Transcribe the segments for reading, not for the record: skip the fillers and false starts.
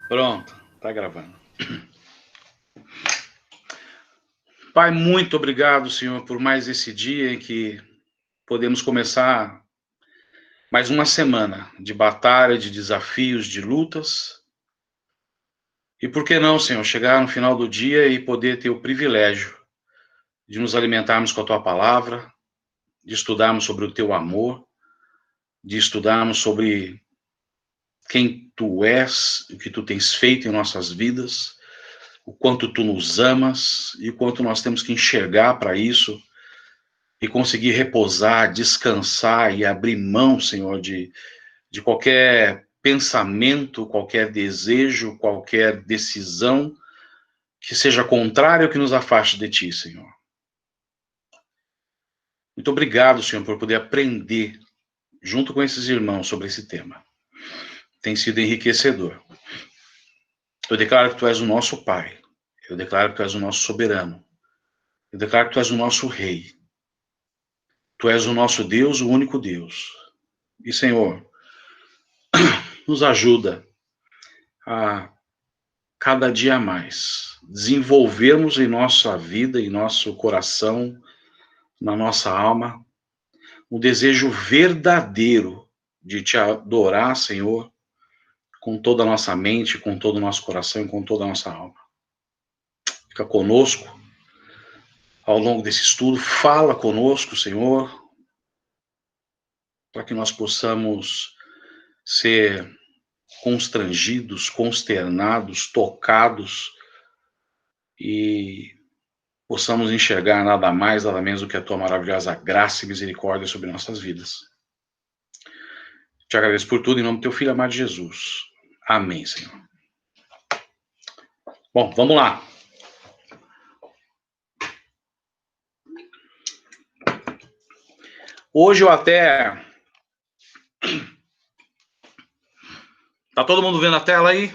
Pronto, tá gravando. Pai, muito obrigado, Senhor, por mais esse dia em que podemos começar mais uma semana de batalha, de desafios, de lutas. E por que não, Senhor, chegar no final do dia e poder ter o privilégio de nos alimentarmos com a Tua palavra, de estudarmos sobre o Teu amor, de estudarmos sobre quem Tu és, o que Tu tens feito em nossas vidas, o quanto Tu nos amas e o quanto nós temos que enxergar para isso e conseguir repousar, descansar e abrir mão, Senhor, de qualquer pensamento, qualquer desejo, qualquer decisão que seja contrária ou que nos afaste de Ti, Senhor. Muito obrigado, Senhor, por poder aprender junto com esses irmãos sobre esse tema. Tem sido enriquecedor. Eu declaro que Tu és o nosso Pai. Eu declaro que Tu és o nosso soberano. Eu declaro que Tu és o nosso Rei. Tu és o nosso Deus, o único Deus. E, Senhor, nos ajuda a cada dia mais desenvolvermos em nossa vida, em nosso coração, na nossa alma, um desejo verdadeiro de Te adorar, Senhor, com toda a nossa mente, com todo o nosso coração e com toda a nossa alma. Fica conosco ao longo desse estudo, fala conosco, Senhor, para que nós possamos ser constrangidos, consternados, tocados e possamos enxergar nada mais, nada menos do que a Tua maravilhosa graça e misericórdia sobre nossas vidas. Te agradeço por tudo em nome do Teu Filho amado Jesus. Amém, Senhor. Bom, vamos lá. Hoje eu até... Tá todo mundo vendo a tela aí?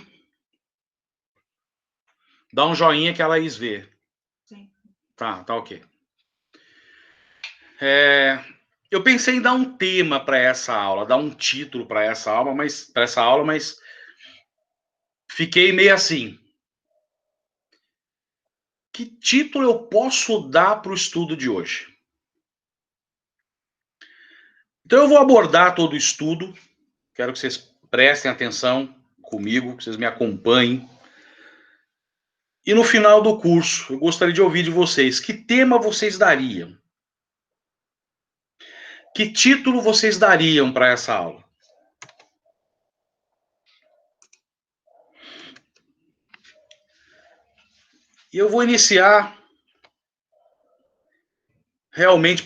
Dá um joinha que a Laís vê. Sim. Tá ok. Eu pensei em dar um tema para essa aula, dar um título para essa aula, mas fiquei meio assim. Que título eu posso dar para o estudo de hoje? Então eu vou abordar todo o estudo. Quero que vocês prestem atenção comigo, que vocês me acompanhem. E no final do curso, eu gostaria de ouvir de vocês, que tema vocês dariam? Que título vocês dariam para essa aula? E eu vou iniciar realmente,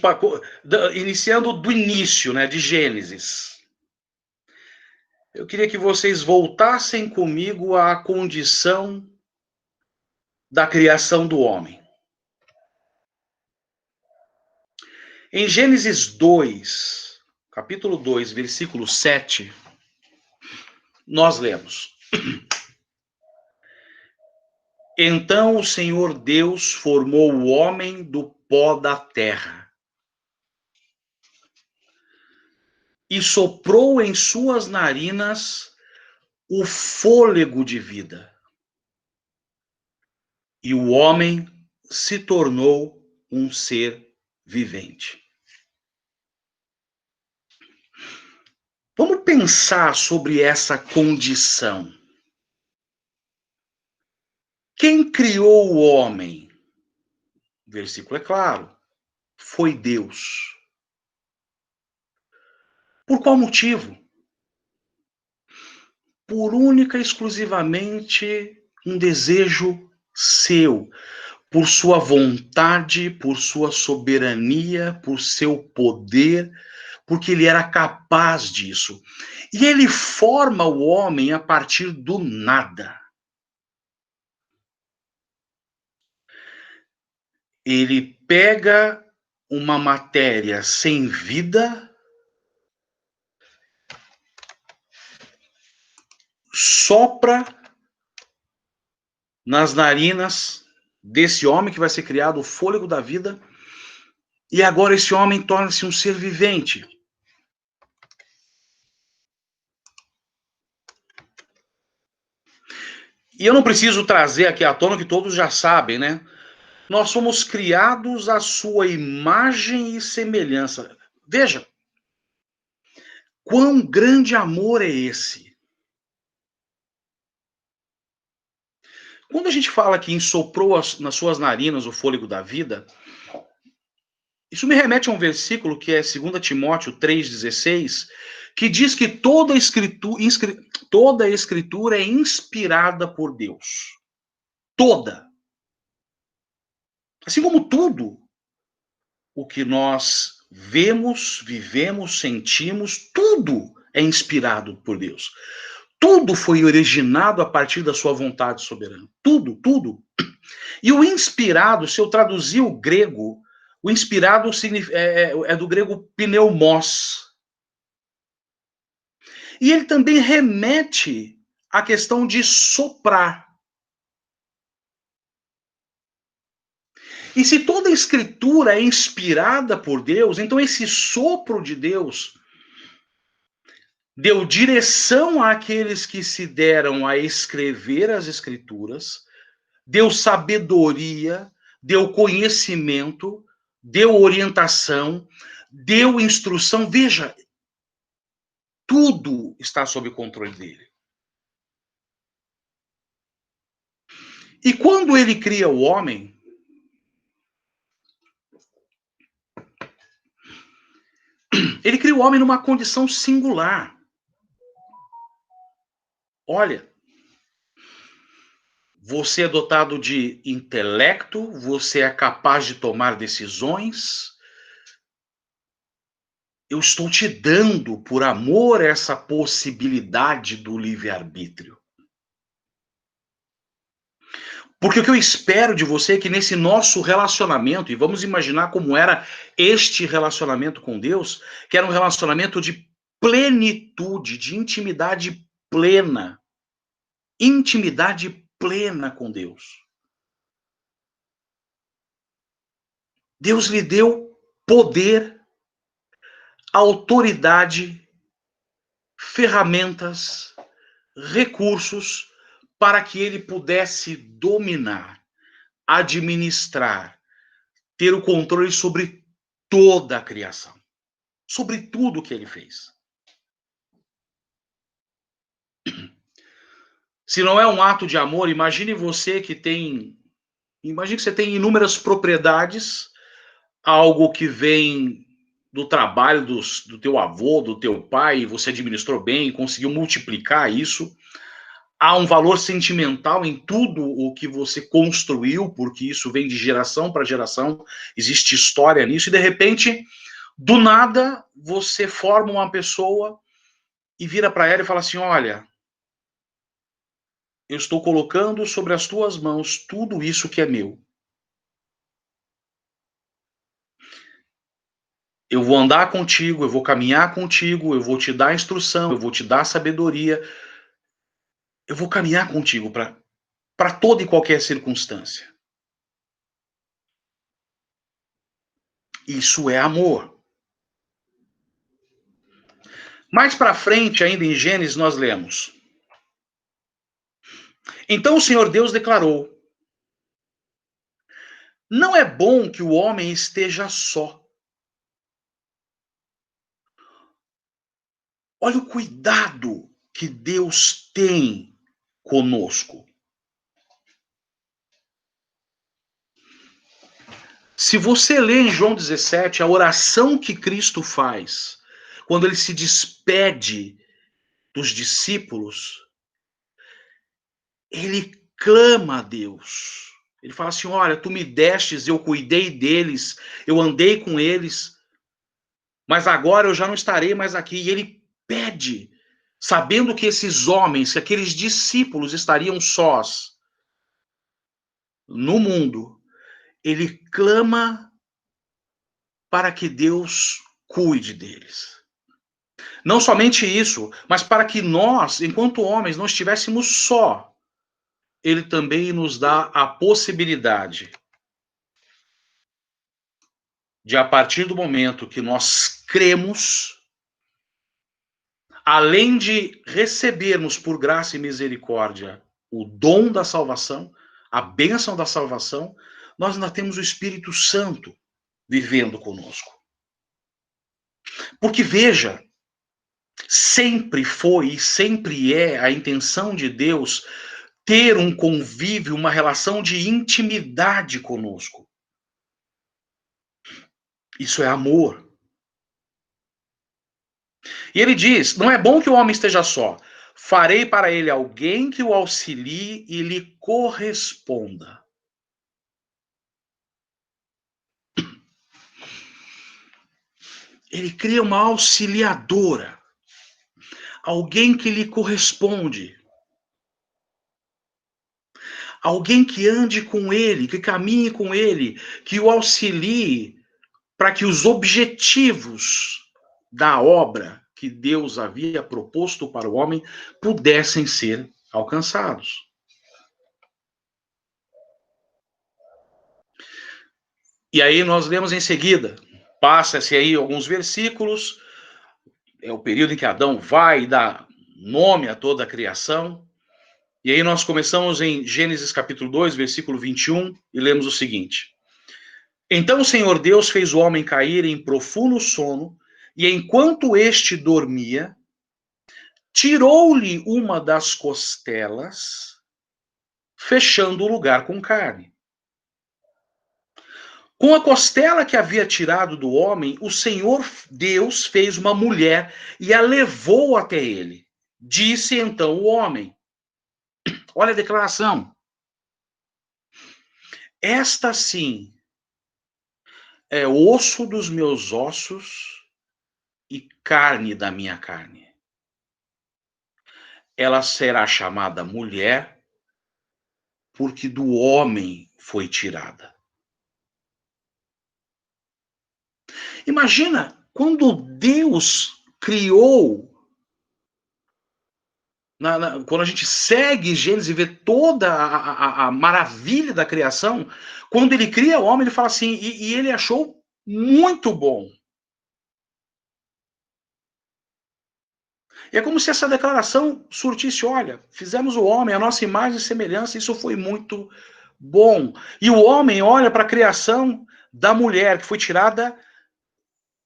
iniciando do início, né, de Gênesis. Eu queria que vocês voltassem comigo à condição da criação do homem. Em Gênesis 2, capítulo 2, versículo 7, nós lemos: Então o Senhor Deus formou o homem do pó da terra e soprou em suas narinas o fôlego de vida. E o homem se tornou um ser vivente. Vamos pensar sobre essa condição. Quem criou o homem? O versículo é claro. Foi Deus. Por qual motivo? Por única e exclusivamente um desejo seu, por sua vontade, por sua soberania, por seu poder, porque ele era capaz disso. E ele forma o homem a partir do nada. Ele pega uma matéria sem vida, sopra nas narinas desse homem que vai ser criado o fôlego da vida, e agora esse homem torna-se um ser vivente. E eu não preciso trazer aqui à tona que todos já sabem, né? Nós somos criados à sua imagem e semelhança. Veja, quão grande amor é esse? Quando a gente fala que insoprou nas suas narinas o fôlego da vida, isso me remete a um versículo que é 2 Timóteo 3,16, que diz que toda a escritura é inspirada por Deus. Toda. Assim como tudo o que nós vemos, vivemos, sentimos, tudo é inspirado por Deus. Tudo foi originado a partir da sua vontade soberana. Tudo, tudo. E o inspirado, se eu traduzir o grego, o inspirado é do grego pneumos. E ele também remete à questão de soprar. E se toda a escritura é inspirada por Deus, então esse sopro de Deus deu direção àqueles que se deram a escrever as escrituras, deu sabedoria, deu conhecimento, deu orientação, deu instrução. Veja, tudo está sob o controle dele. E quando ele cria o homem, ele cria o homem numa condição singular. Olha, você é dotado de intelecto, você é capaz de tomar decisões. Eu estou te dando, por amor, essa possibilidade do livre-arbítrio. Porque o que eu espero de você é que nesse nosso relacionamento, e vamos imaginar como era este relacionamento com Deus, que era um relacionamento de plenitude, de intimidade plena. Intimidade plena com Deus. Deus lhe deu poder, autoridade, ferramentas, recursos para que ele pudesse dominar, administrar, ter o controle sobre toda a criação, sobre tudo que ele fez. Se não é um ato de amor, imagine que você tem inúmeras propriedades, algo que vem do trabalho do teu avô, do teu pai, você administrou bem, conseguiu multiplicar isso. Há um valor sentimental em tudo o que você construiu, porque isso vem de geração para geração, existe história nisso, e de repente, do nada, você forma uma pessoa e vira para ela e fala assim: olha, eu estou colocando sobre as tuas mãos tudo isso que é meu. Eu vou andar contigo, eu vou caminhar contigo, eu vou te dar instrução, eu vou te dar sabedoria, eu vou caminhar contigo para toda e qualquer circunstância. Isso é amor. Mais para frente, ainda em Gênesis, nós lemos: então o Senhor Deus declarou: não é bom que o homem esteja só. Olha o cuidado que Deus tem conosco. Se você lê em João 17 a oração que Cristo faz, quando ele se despede dos discípulos, ele clama a Deus. Ele fala assim: olha, tu me destes, eu cuidei deles, eu andei com eles, mas agora eu já não estarei mais aqui. E ele pede, sabendo que esses homens, que aqueles discípulos estariam sós no mundo, ele clama para que Deus cuide deles. Não somente isso, mas para que nós, enquanto homens, não estivéssemos só, ele também nos dá a possibilidade de, a partir do momento que nós cremos, além de recebermos por graça e misericórdia o dom da salvação, a bênção da salvação, nós ainda temos o Espírito Santo vivendo conosco. Porque veja, sempre foi e sempre é a intenção de Deus ter um convívio, uma relação de intimidade conosco. Isso é amor. E ele diz: não é bom que o homem esteja só. Farei para ele alguém que o auxilie e lhe corresponda. Ele cria uma auxiliadora. Alguém que lhe corresponde. Alguém que ande com ele, que caminhe com ele, que o auxilie para que os objetivos da obra que Deus havia proposto para o homem pudessem ser alcançados. E aí nós lemos em seguida, passa-se aí alguns versículos, é o período em que Adão vai dar nome a toda a criação, e aí nós começamos em Gênesis capítulo 2, versículo 21, e lemos o seguinte: Então o Senhor Deus fez o homem cair em profundo sono, e enquanto este dormia, tirou-lhe uma das costelas, fechando o lugar com carne. Com a costela que havia tirado do homem, o Senhor Deus fez uma mulher e a levou até ele. Disse então o homem, olha a declaração, esta sim é osso dos meus ossos e carne da minha carne. Ela será chamada mulher, porque do homem foi tirada. Imagina quando Deus criou, quando a gente segue Gênesis e vê toda a maravilha da criação, quando ele cria o homem, ele fala assim, e ele achou muito bom. E é como se essa declaração surtisse, olha, fizemos o homem, a nossa imagem e semelhança, isso foi muito bom. E o homem olha para a criação da mulher, que foi tirada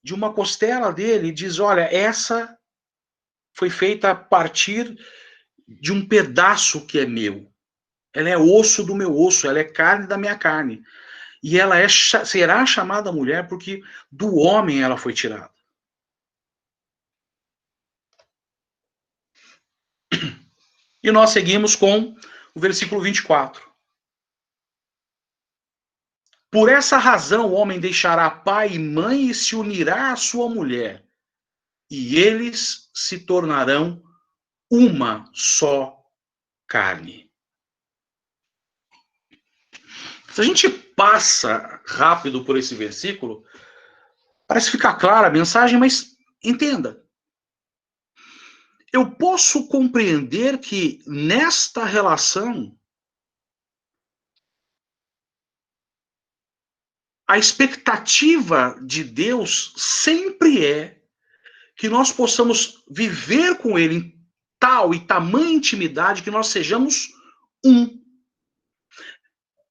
de uma costela dele, e diz, olha, essa foi feita a partir de um pedaço que é meu. Ela é osso do meu osso, ela é carne da minha carne. E ela será chamada mulher porque do homem ela foi tirada. E nós seguimos com o versículo 24. Por essa razão o homem deixará pai e mãe e se unirá à sua mulher, e eles se tornarão uma só carne. Se a gente passa rápido por esse versículo, parece ficar clara a mensagem, mas entenda. Eu posso compreender que nesta relação a expectativa de Deus sempre é que nós possamos viver com Ele em tal e tamanha intimidade que nós sejamos um.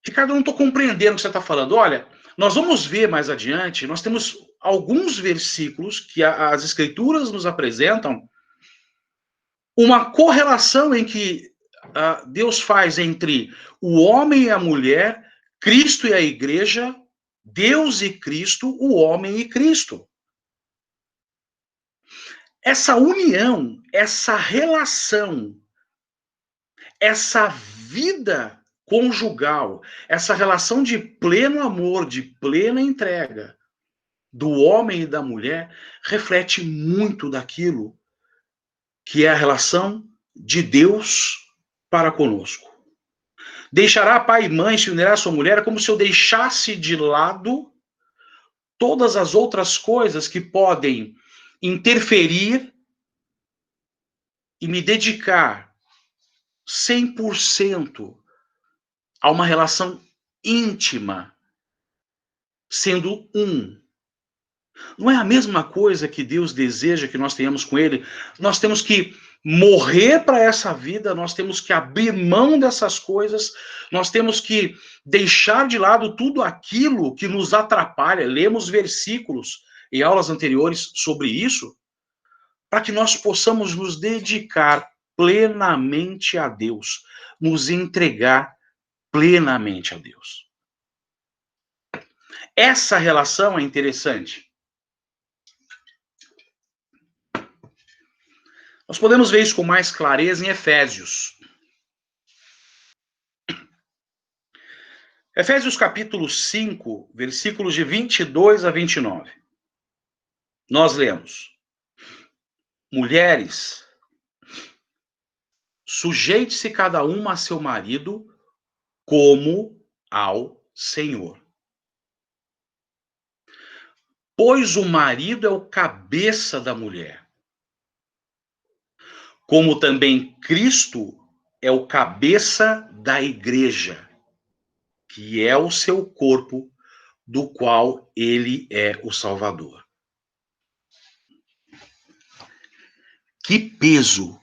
Ricardo, eu não estou compreendendo o que você está falando. Olha, nós vamos ver mais adiante, nós temos alguns versículos que as Escrituras nos apresentam uma correlação em que Deus faz entre o homem e a mulher, Cristo e a igreja, Deus e Cristo, o homem e Cristo. Essa união, essa relação, essa vida conjugal, essa relação de pleno amor, de plena entrega do homem e da mulher, reflete muito daquilo que é a relação de Deus para conosco. Deixará pai e mãe, se unirá à sua mulher, é como se eu deixasse de lado todas as outras coisas que podem interferir e me dedicar 100% a uma relação íntima, sendo um. Não é a mesma coisa que Deus deseja que nós tenhamos com Ele? Nós temos que morrer para essa vida, nós temos que abrir mão dessas coisas, nós temos que deixar de lado tudo aquilo que nos atrapalha. Lemos versículos em aulas anteriores sobre isso, para que nós possamos nos dedicar plenamente a Deus, nos entregar plenamente a Deus. Essa relação é interessante. Nós podemos ver isso com mais clareza em Efésios. Efésios capítulo 5, versículos de 22 a 29. Nós lemos: Mulheres, sujeite-se cada uma a seu marido como ao Senhor. Pois o marido é o cabeça da mulher, como também Cristo é o cabeça da igreja, que é o seu corpo, do qual ele é o Salvador. Que peso!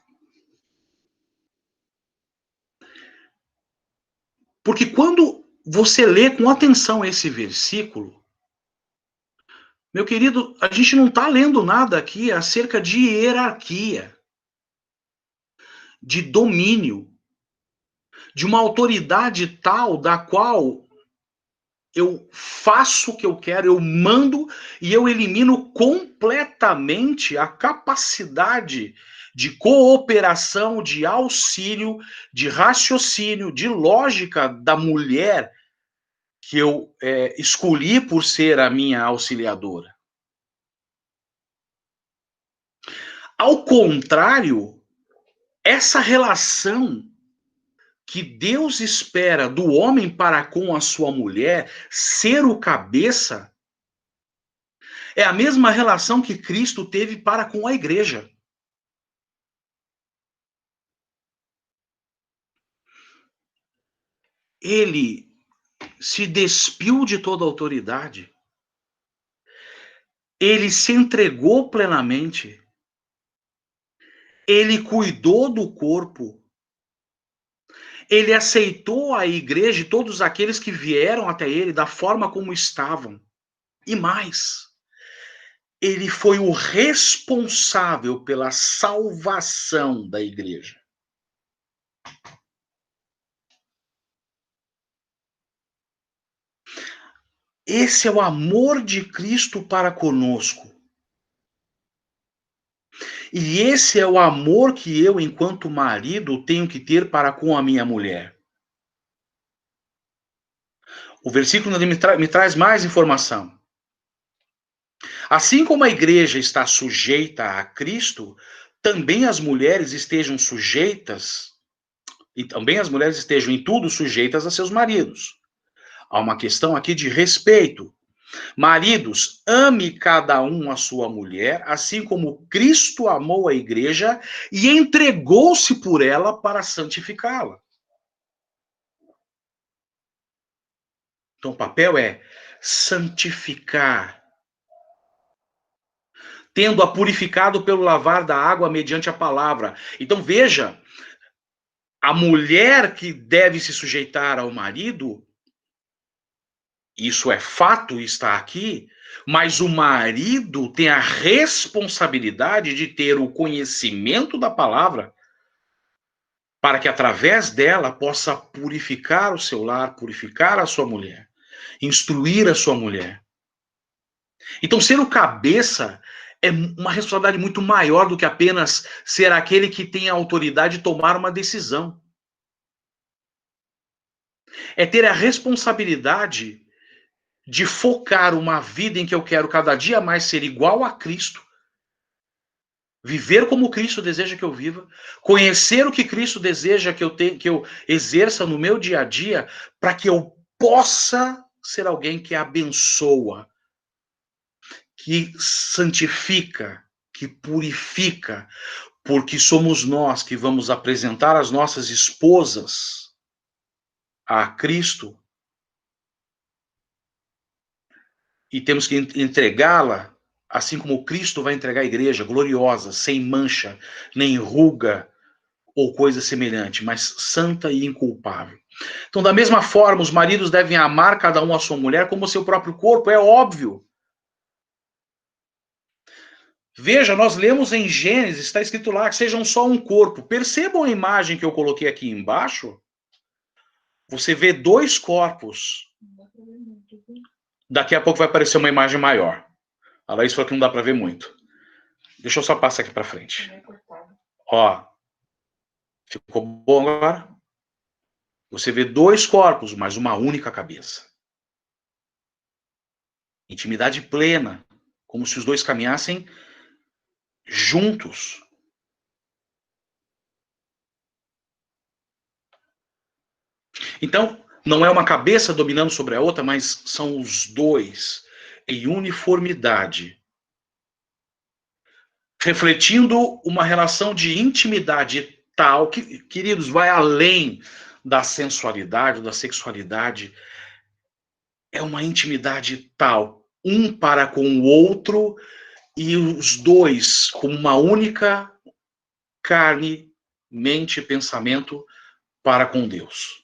Porque quando você lê com atenção esse versículo, meu querido, a gente não está lendo nada aqui acerca de hierarquia, de domínio, de uma autoridade tal da qual eu faço o que eu quero, eu mando e eu elimino completamente a capacidade de cooperação, de auxílio, de raciocínio, de lógica da mulher que eu escolhi por ser a minha auxiliadora. Ao contrário, essa relação que Deus espera do homem para com a sua mulher ser o cabeça é a mesma relação que Cristo teve para com a igreja. Ele se despiu de toda autoridade. Ele se entregou plenamente. Ele cuidou do corpo. Ele aceitou a igreja e todos aqueles que vieram até ele da forma como estavam. E mais, ele foi o responsável pela salvação da igreja. Esse é o amor de Cristo para conosco. E esse é o amor que eu, enquanto marido, tenho que ter para com a minha mulher. O versículo me traz mais informação. Assim como a igreja está sujeita a Cristo, também as mulheres estejam sujeitas, e também as mulheres estejam em tudo sujeitas a seus maridos. Há uma questão aqui de respeito. Maridos, ame cada um a sua mulher, assim como Cristo amou a igreja e entregou-se por ela para santificá-la. Então, o papel é santificar, tendo-a purificado pelo lavar da água mediante a palavra. Então, veja, a mulher que deve se sujeitar ao marido, isso é fato, está aqui, mas o marido tem a responsabilidade de ter o conhecimento da palavra para que através dela possa purificar o seu lar, purificar a sua mulher, instruir a sua mulher. Então, ser o cabeça é uma responsabilidade muito maior do que apenas ser aquele que tem a autoridade de tomar uma decisão. É ter a responsabilidade de focar uma vida em que eu quero cada dia mais ser igual a Cristo, viver como Cristo deseja que eu viva, conhecer o que Cristo deseja que eu exerça no meu dia a dia, para que eu possa ser alguém que abençoa, que santifica, que purifica, porque somos nós que vamos apresentar as nossas esposas a Cristo e temos que entregá-la assim como Cristo vai entregar a igreja gloriosa, sem mancha, nem ruga ou coisa semelhante, mas santa e inculpável. Então, da mesma forma, os maridos devem amar cada um a sua mulher como o seu próprio corpo, é óbvio. Veja, nós lemos em Gênesis, está escrito lá que sejam só um corpo. Percebam a imagem que eu coloquei aqui embaixo? Você vê dois corpos. Daqui a pouco vai aparecer uma imagem maior. A Laís falou que não dá para ver muito. Deixa eu só passar aqui para frente. Ó, ficou bom agora? Você vê dois corpos, mas uma única cabeça. Intimidade plena, como se os dois caminhassem juntos. Então, não é uma cabeça dominando sobre a outra, mas são os dois em uniformidade, refletindo uma relação de intimidade tal que, queridos, vai além da sensualidade, da sexualidade. É uma intimidade tal, um para com o outro e os dois como uma única carne, mente e pensamento para com Deus.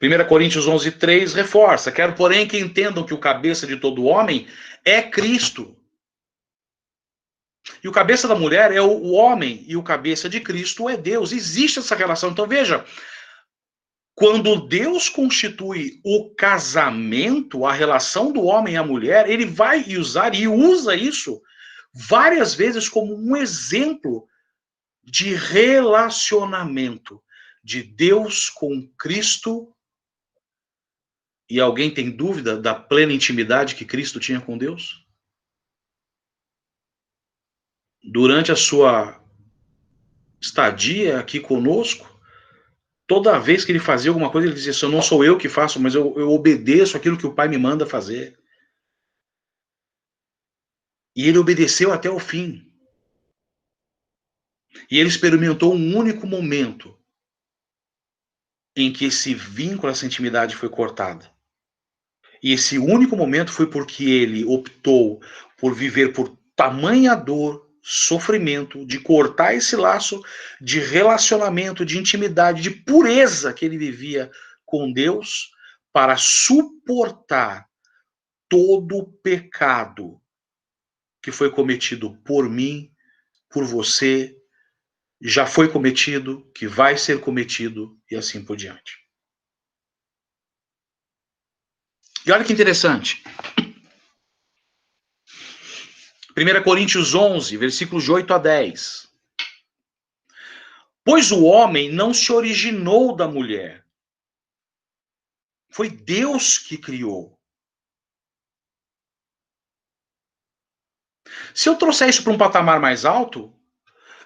1 Coríntios 11:3 reforça: quero, porém, que entendam que o cabeça de todo homem é Cristo. E o cabeça da mulher é o homem, e o cabeça de Cristo é Deus. Existe essa relação. Então, veja, quando Deus constitui o casamento, a relação do homem e a mulher, ele vai usar e usa isso várias vezes como um exemplo de relacionamento de Deus com Cristo. E alguém tem dúvida da plena intimidade que Cristo tinha com Deus? Durante a sua estadia aqui conosco, toda vez que ele fazia alguma coisa, ele dizia assim: não sou eu que faço, mas eu obedeço aquilo que o Pai me manda fazer. E ele obedeceu até o fim. E ele experimentou um único momento em que esse vínculo, essa intimidade foi cortada. E esse único momento foi porque ele optou por viver por tamanha dor, sofrimento, de cortar esse laço de relacionamento, de intimidade, de pureza que ele vivia com Deus, para suportar todo o pecado que foi cometido por mim, por você, já foi cometido, que vai ser cometido e assim por diante. E olha que interessante. 1 Coríntios 11, versículos de 8 a 10. Pois o homem não se originou da mulher. Foi Deus que criou. Se eu trouxer isso para um patamar mais alto,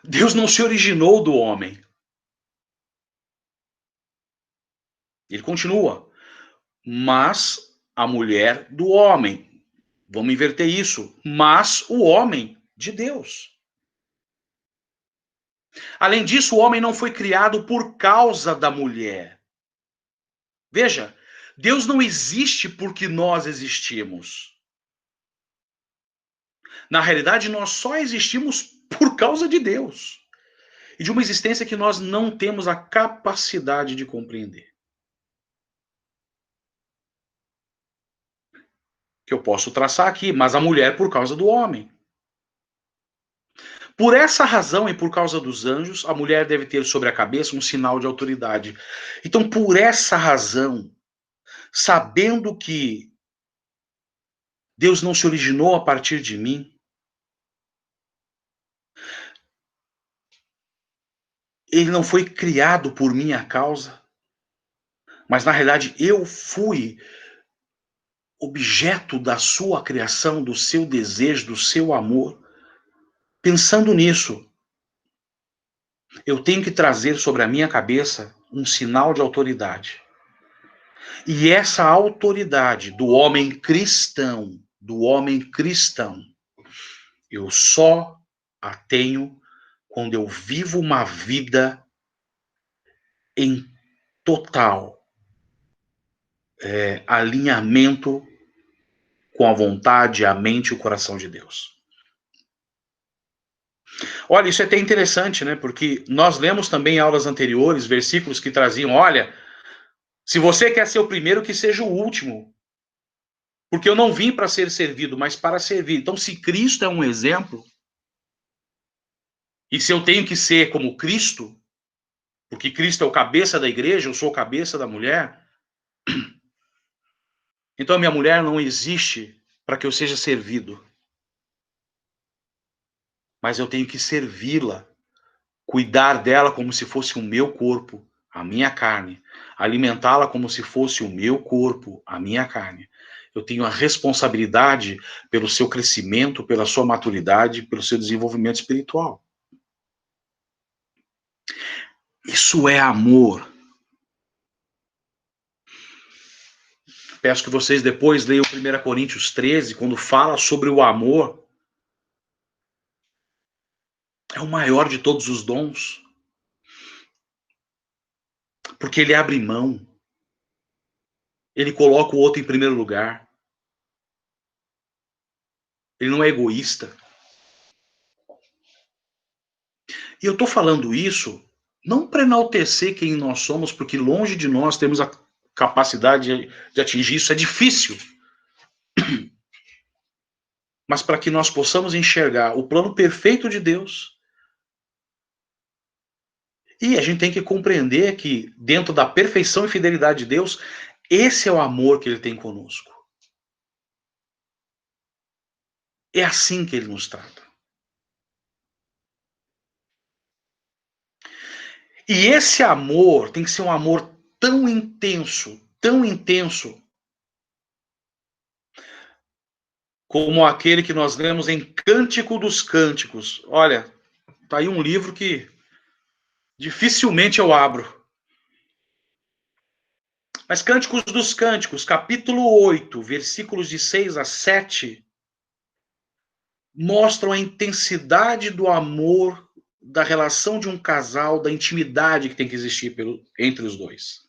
Deus não se originou do homem. Ele continua. Mas a mulher do homem. Vamos inverter isso. Mas o homem de Deus. Além disso, o homem não foi criado por causa da mulher. Veja, Deus não existe porque nós existimos. Na realidade, nós só existimos por causa de Deus. E de uma existência que nós não temos a capacidade de compreender. Que eu posso traçar aqui, mas a mulher por causa do homem. Por essa razão e por causa dos anjos, a mulher deve ter sobre a cabeça um sinal de autoridade. Então, por essa razão, sabendo que Deus não se originou a partir de mim, ele não foi criado por minha causa, mas na realidade eu fui objeto da sua criação, do seu desejo, do seu amor. Pensando nisso, eu tenho que trazer sobre a minha cabeça um sinal de autoridade. E essa autoridade do homem cristão, eu só a tenho quando eu vivo uma vida em total alinhamento com a vontade, a mente e o coração de Deus. Olha, isso é até interessante, né? Porque nós lemos também em aulas anteriores versículos que traziam, olha, se você quer ser o primeiro, que seja o último. Porque eu não vim para ser servido, mas para servir. Então, se Cristo é um exemplo, e se eu tenho que ser como Cristo, porque Cristo é o cabeça da igreja, eu sou o cabeça da mulher, então a minha mulher não existe para que eu seja servido. Mas eu tenho que servi-la, cuidar dela como se fosse o meu corpo, a minha carne, alimentá-la como se fosse o meu corpo, a minha carne. Eu tenho a responsabilidade pelo seu crescimento, pela sua maturidade, pelo seu desenvolvimento espiritual. Isso é amor. Peço que vocês depois leiam 1 Coríntios 13, quando fala sobre o amor. É o maior de todos os dons. Porque ele abre mão. Ele coloca o outro em primeiro lugar. Ele não é egoísta. E eu estou falando isso não para enaltecer quem nós somos, porque longe de nós temos a capacidade de atingir isso, é difícil. Mas para que nós possamos enxergar o plano perfeito de Deus. E a gente tem que compreender que, dentro da perfeição e fidelidade de Deus, esse é o amor que ele tem conosco. É assim que ele nos trata. E esse amor tem que ser um amor tão intenso, como aquele que nós lemos em Cântico dos Cânticos. Olha, tá aí um livro que dificilmente eu abro. Mas Cânticos dos Cânticos, capítulo 8, versículos de 6 a 7, mostram a intensidade do amor, da relação de um casal, da intimidade que tem que existir entre os dois.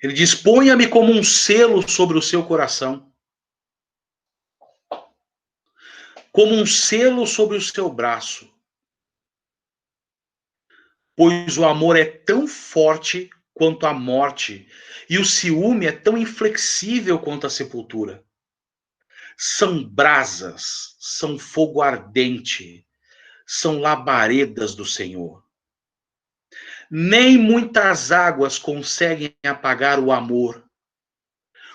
Ele diz: ponha-me como um selo sobre o seu coração, como um selo sobre o seu braço, pois o amor é tão forte quanto a morte, e o ciúme é tão inflexível quanto a sepultura. São brasas, são fogo ardente, são labaredas do Senhor. Nem muitas águas conseguem apagar o amor.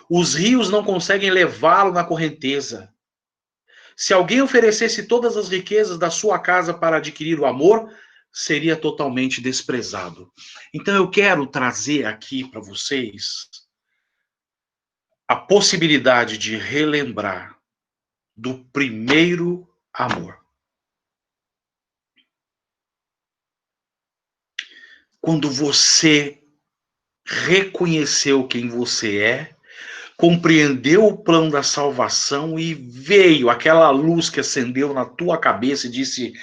Os rios não conseguem levá-lo na correnteza. Se alguém oferecesse todas as riquezas da sua casa para adquirir o amor, seria totalmente desprezado. Então eu quero trazer aqui para vocês a possibilidade de relembrar do primeiro amor. Quando você reconheceu quem você é, compreendeu o plano da salvação e veio aquela luz que acendeu na tua cabeça e disse: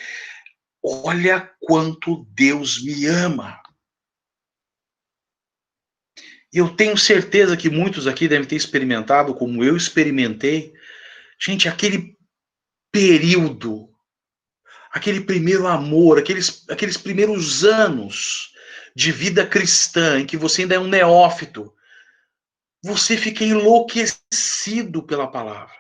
olha quanto Deus me ama. E eu tenho certeza que muitos aqui devem ter experimentado, como eu experimentei, gente, aquele período, aquele primeiro amor, aqueles primeiros anos de vida cristã, em que você ainda é um neófito, você fica enlouquecido pela palavra.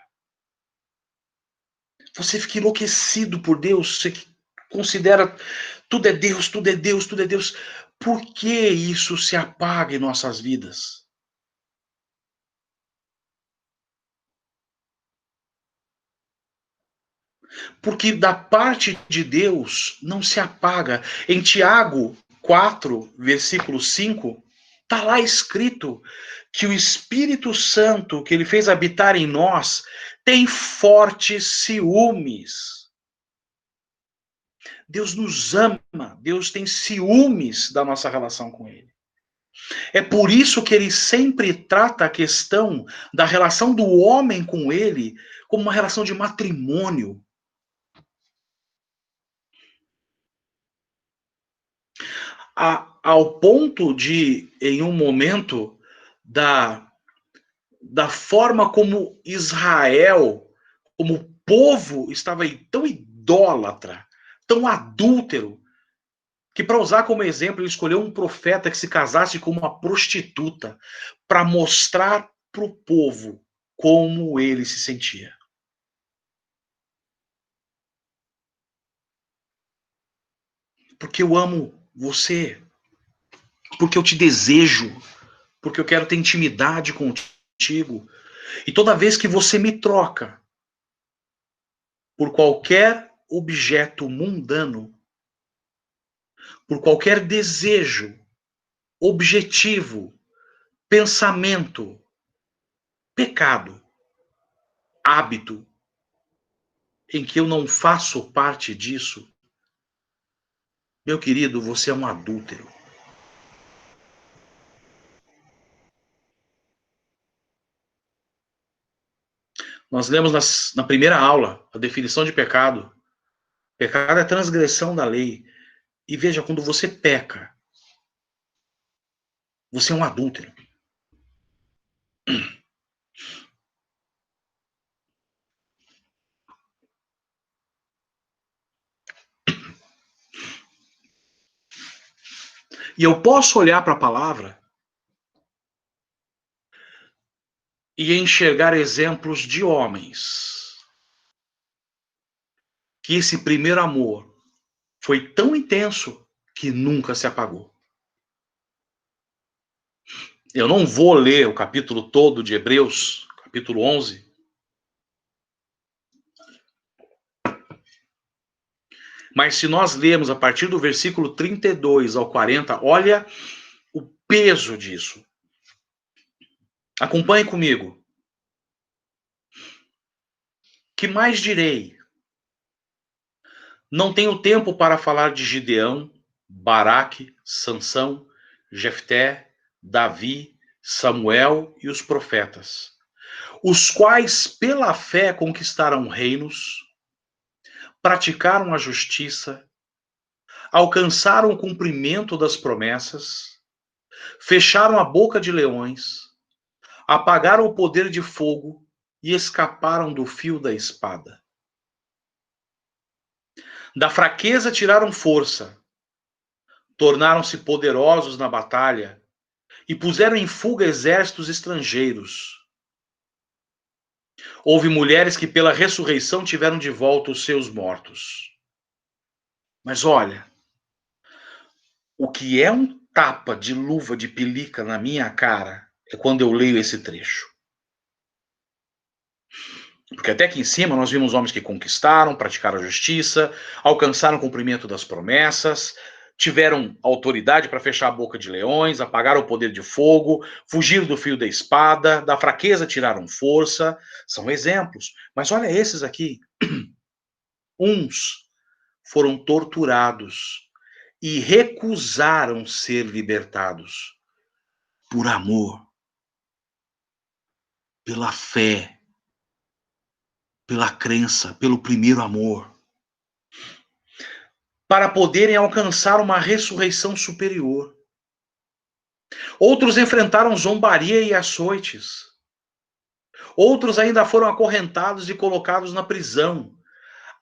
Você fica enlouquecido por Deus, você considera tudo é Deus, tudo é Deus, tudo é Deus. Por que isso se apaga em nossas vidas? Porque da parte de Deus não se apaga. Em Tiago 4, versículo 5, está lá escrito que o Espírito Santo, que ele fez habitar em nós, tem fortes ciúmes. Deus nos ama, Deus tem ciúmes da nossa relação com ele. É por isso que ele sempre trata a questão da relação do homem com ele como uma relação de matrimônio. Ao ponto de, em um momento da forma como Israel, como povo, estava aí tão idólatra, tão adúltero, que, para usar como exemplo, ele escolheu um profeta que se casasse com uma prostituta para mostrar para o povo como ele se sentia. Porque eu amo você, porque eu te desejo, porque eu quero ter intimidade contigo. E toda vez que você me troca por qualquer objeto mundano, por qualquer desejo, objetivo, pensamento, pecado, hábito, em que eu não faço parte disso, meu querido, você é um adúltero. Nós lemos na primeira aula a definição de pecado. Pecado é transgressão da lei. E veja, quando você peca, você é um adúltero. E eu posso olhar para a palavra e enxergar exemplos de homens que esse primeiro amor foi tão intenso que nunca se apagou. Eu não vou ler o capítulo todo de Hebreus, capítulo 11, mas se nós lermos a partir do versículo 32 ao 40, olha o peso disso. Acompanhe comigo. Que mais direi? Não tenho tempo para falar de Gideão, Baraque, Sansão, Jefté, Davi, Samuel e os profetas, os quais pela fé conquistaram reinos, praticaram a justiça, alcançaram o cumprimento das promessas, fecharam a boca de leões, apagaram o poder de fogo e escaparam do fio da espada. Da fraqueza tiraram força, tornaram-se poderosos na batalha e puseram em fuga exércitos estrangeiros. Houve mulheres que pela ressurreição tiveram de volta os seus mortos. Mas olha, o que é um tapa de luva de pelica na minha cara é quando eu leio esse trecho. Porque até aqui em cima nós vimos homens que conquistaram, praticaram a justiça, alcançaram o cumprimento das promessas, tiveram autoridade para fechar a boca de leões, apagaram o poder de fogo, fugiram do fio da espada, da fraqueza tiraram força. São exemplos. Mas olha esses aqui. Uns foram torturados e recusaram ser libertados por amor, pela fé, pela crença, pelo primeiro amor, para poderem alcançar uma ressurreição superior. Outros enfrentaram zombaria e açoites. Outros ainda foram acorrentados e colocados na prisão,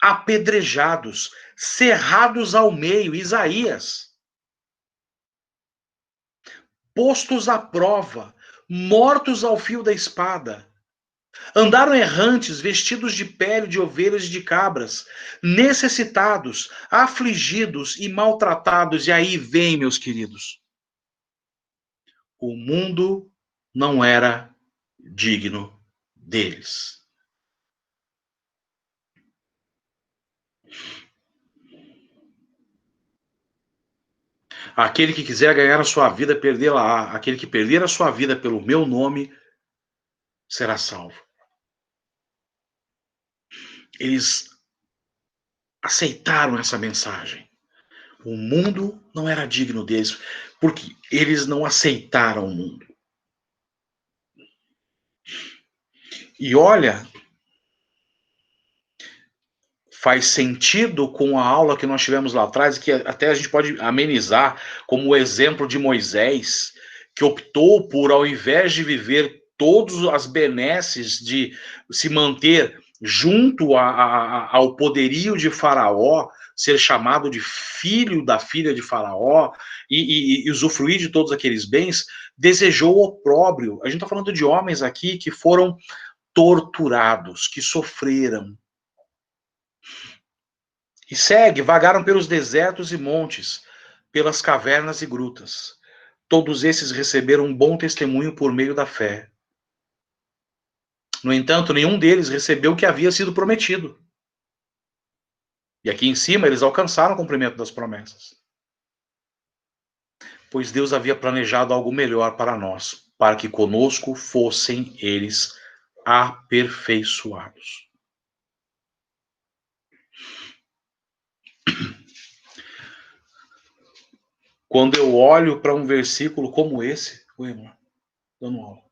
apedrejados, cerrados ao meio, Isaías, postos à prova, mortos ao fio da espada. Andaram errantes, vestidos de pele de ovelhas e de cabras, necessitados, afligidos e maltratados. E aí vem, meus queridos, o mundo não era digno deles. Aquele que quiser ganhar a sua vida, perdê-la-á. Aquele que perder a sua vida pelo meu nome, será salvo. Eles aceitaram essa mensagem. O mundo não era digno deles, porque eles não aceitaram o mundo. E olha, faz sentido com a aula que nós tivemos lá atrás, que até a gente pode amenizar como o exemplo de Moisés, que optou por, ao invés de viver todas as benesses de se manter junto ao poderio de Faraó, ser chamado de filho da filha de Faraó e usufruir de todos aqueles bens, desejou o opróbrio. A gente está falando de homens aqui que foram torturados, que sofreram. E segue, vagaram pelos desertos e montes, pelas cavernas e grutas. Todos esses receberam um bom testemunho por meio da fé. No entanto, nenhum deles recebeu o que havia sido prometido. E aqui em cima, eles alcançaram o cumprimento das promessas. Pois Deus havia planejado algo melhor para nós, para que conosco fossem eles aperfeiçoados. Quando eu olho para um versículo como esse, oi, amor, dando aula.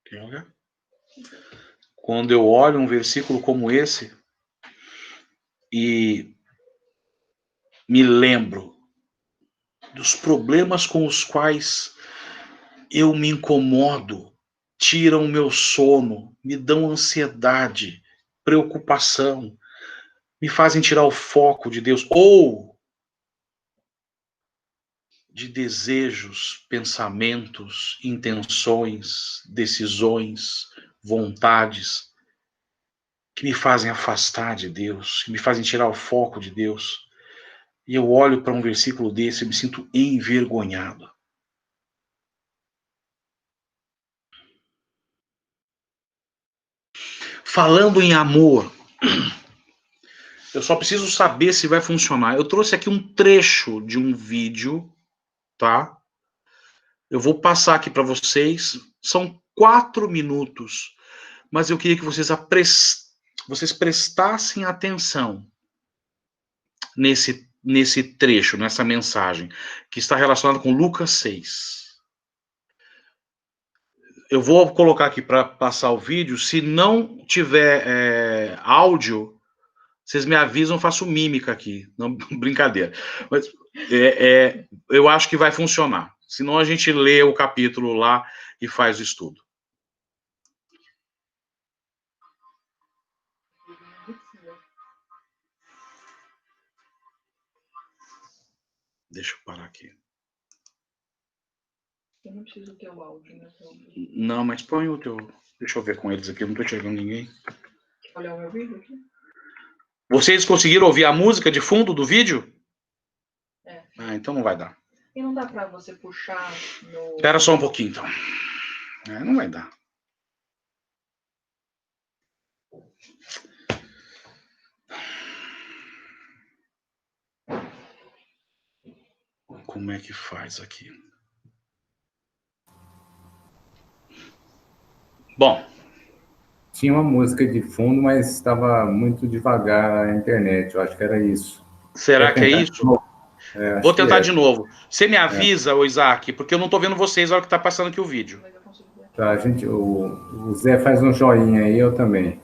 Quer olhar? Quando eu olho um versículo como esse e me lembro dos problemas com os quais eu me incomodo, tiram o meu sono, me dão ansiedade, preocupação, me fazem tirar o foco de Deus, ou de desejos, pensamentos, intenções, decisões, vontades, que me fazem afastar de Deus, que me fazem tirar o foco de Deus. E eu olho para um versículo desse e me sinto envergonhado. Falando em amor, eu só preciso saber se vai funcionar. Eu trouxe aqui um trecho de um vídeo, tá? Eu vou passar aqui para vocês. São 4 minutos, mas eu queria que vocês prestassem atenção nesse trecho, nessa mensagem, que está relacionada com Lucas 6. Eu vou colocar aqui para passar o vídeo. Se não tiver áudio, vocês me avisam, eu faço mímica aqui. Não, brincadeira. Mas eu acho que vai funcionar. Senão a gente lê o capítulo lá e faz o estudo. Deixa eu parar aqui. Eu não preciso ter o áudio, né? Não, mas põe o teu... Deixa eu ver com eles aqui, eu não tô enxergando ninguém. Olha o meu vídeo aqui. Vocês conseguiram ouvir a música de fundo do vídeo? É. Ah, então não vai dar. E não dá pra você puxar no... Espera só um pouquinho, então. Não vai dar. Como é que faz aqui? Bom. Tinha uma música de fundo, mas estava muito devagar a internet. Eu acho que era isso. Será que é isso? Vou tentar de novo. Você me avisa, Isaac, porque eu não estou vendo vocês na hora que está passando aqui o vídeo. Tá, o Zé faz um joinha aí, eu também.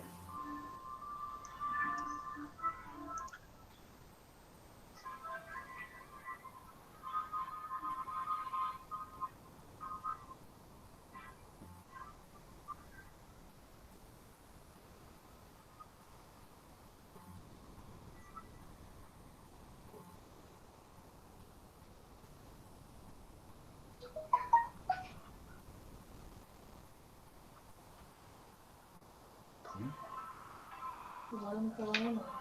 Agora não tá lá, não.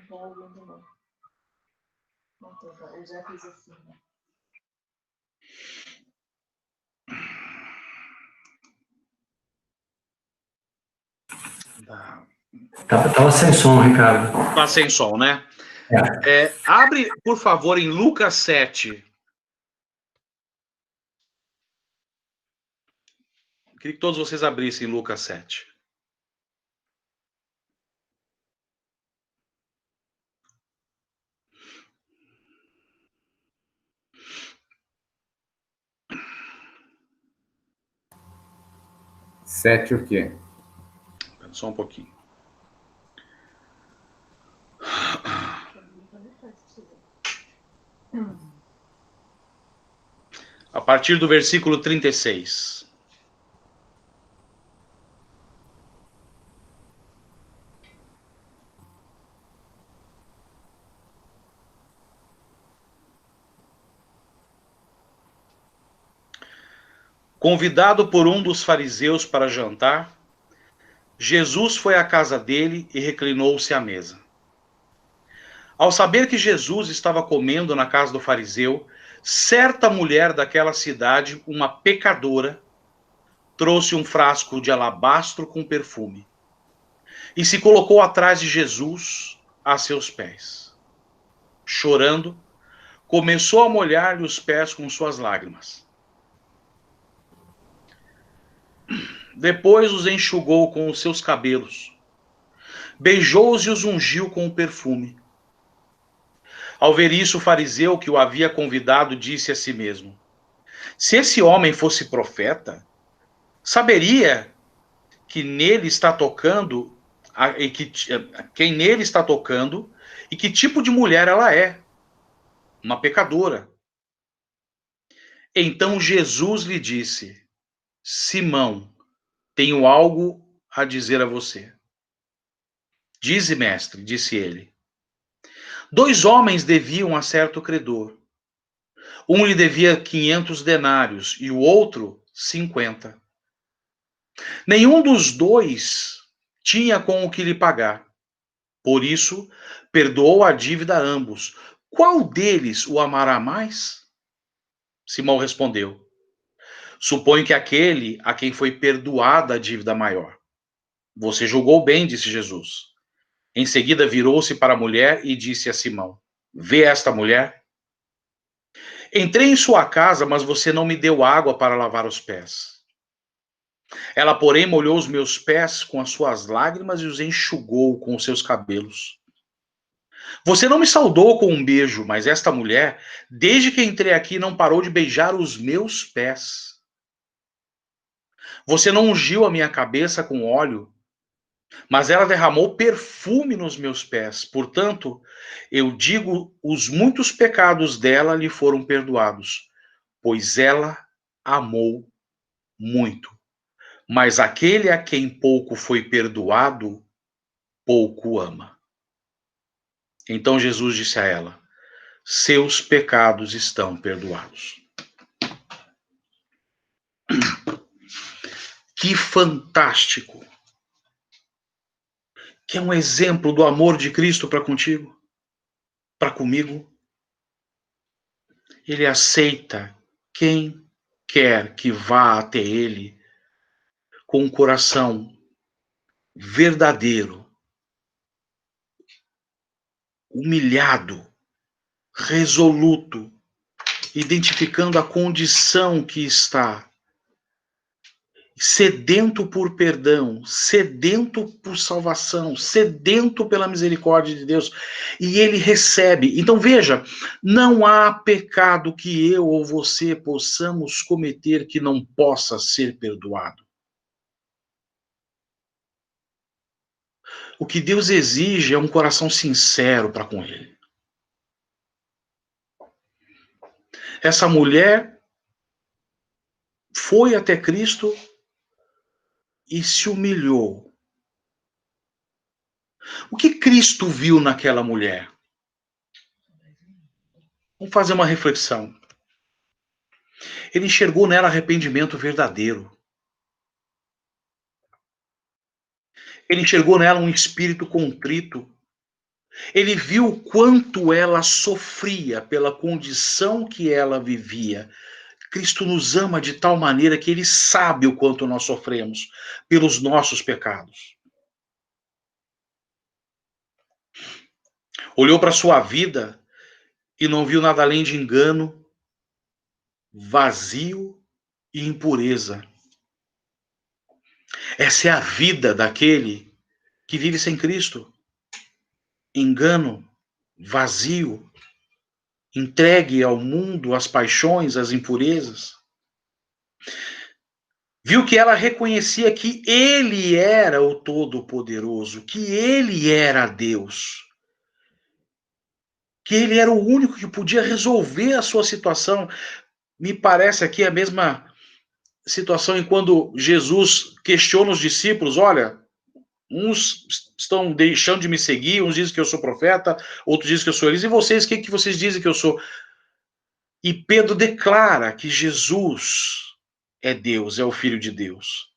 tô ouvindo, não. Não tô, tá. Eu já fiz assim, né? Tava sem som, Ricardo. Tá sem som, né? Abre, por favor, em Lucas 7. Queria que todos vocês abrissem Lucas 7. Sete o quê? Só um pouquinho. A partir do versículo 36. Convidado por um dos fariseus para jantar, Jesus foi à casa dele e reclinou-se à mesa. Ao saber que Jesus estava comendo na casa do fariseu, certa mulher daquela cidade, uma pecadora, trouxe um frasco de alabastro com perfume e se colocou atrás de Jesus a seus pés. Chorando, começou a molhar-lhe os pés com suas lágrimas. Depois os enxugou com os seus cabelos, beijou-os e os ungiu com o perfume. Ao ver isso, o fariseu que o havia convidado disse a si mesmo: se esse homem fosse profeta, saberia que nele está tocando, quem nele está tocando e que tipo de mulher ela é, uma pecadora. Então Jesus lhe disse: Simão, tenho algo a dizer a você. Dize, mestre, disse ele. 2 homens deviam a certo credor. Um lhe devia 500 denários e o outro 50. Nenhum dos dois tinha com o que lhe pagar. Por isso, perdoou a dívida a ambos. Qual deles o amará mais? Simão respondeu: suponho que aquele a quem foi perdoada a dívida maior. Você julgou bem, disse Jesus. Em seguida virou-se para a mulher e disse a Simão: vê esta mulher? Entrei em sua casa, mas você não me deu água para lavar os pés. Ela, porém, molhou os meus pés com as suas lágrimas e os enxugou com os seus cabelos. Você não me saudou com um beijo, mas esta mulher, desde que entrei aqui, não parou de beijar os meus pés. Você não ungiu a minha cabeça com óleo, mas ela derramou perfume nos meus pés. Portanto, eu digo, os muitos pecados dela lhe foram perdoados, pois ela amou muito. Mas aquele a quem pouco foi perdoado, pouco ama. Então Jesus disse a ela: seus pecados estão perdoados. Que fantástico! Que é um exemplo do amor de Cristo para contigo, para comigo. Ele aceita quem quer que vá até Ele com um coração verdadeiro, humilhado, resoluto, identificando a condição que está, sedento por perdão, sedento por salvação, sedento pela misericórdia de Deus, e ele recebe. Então veja, não há pecado que eu ou você possamos cometer que não possa ser perdoado. O que Deus exige é um coração sincero para com Ele. Essa mulher foi até Cristo e se humilhou. O que Cristo viu naquela mulher? Vamos fazer uma reflexão. Ele enxergou nela arrependimento verdadeiro. Ele enxergou nela um espírito contrito Ele viu o quanto ela sofria pela condição que ela vivia. Cristo nos ama de tal maneira que ele sabe o quanto nós sofremos pelos nossos pecados. Olhou para a sua vida e não viu nada além de engano, vazio e impureza. Essa é a vida daquele que vive sem Cristo. Engano, vazio, entregue ao mundo, às paixões, às impurezas. Viu que ela reconhecia que ele era o Todo-Poderoso, que ele era Deus, que ele era o único que podia resolver a sua situação. Me parece aqui a mesma situação em quando Jesus questiona os discípulos, olha, uns estão deixando de me seguir, uns dizem que eu sou profeta, outros dizem que eu sou Elias, e vocês, o que vocês dizem que eu sou? E Pedro declara que Jesus é Deus, é o Filho de Deus.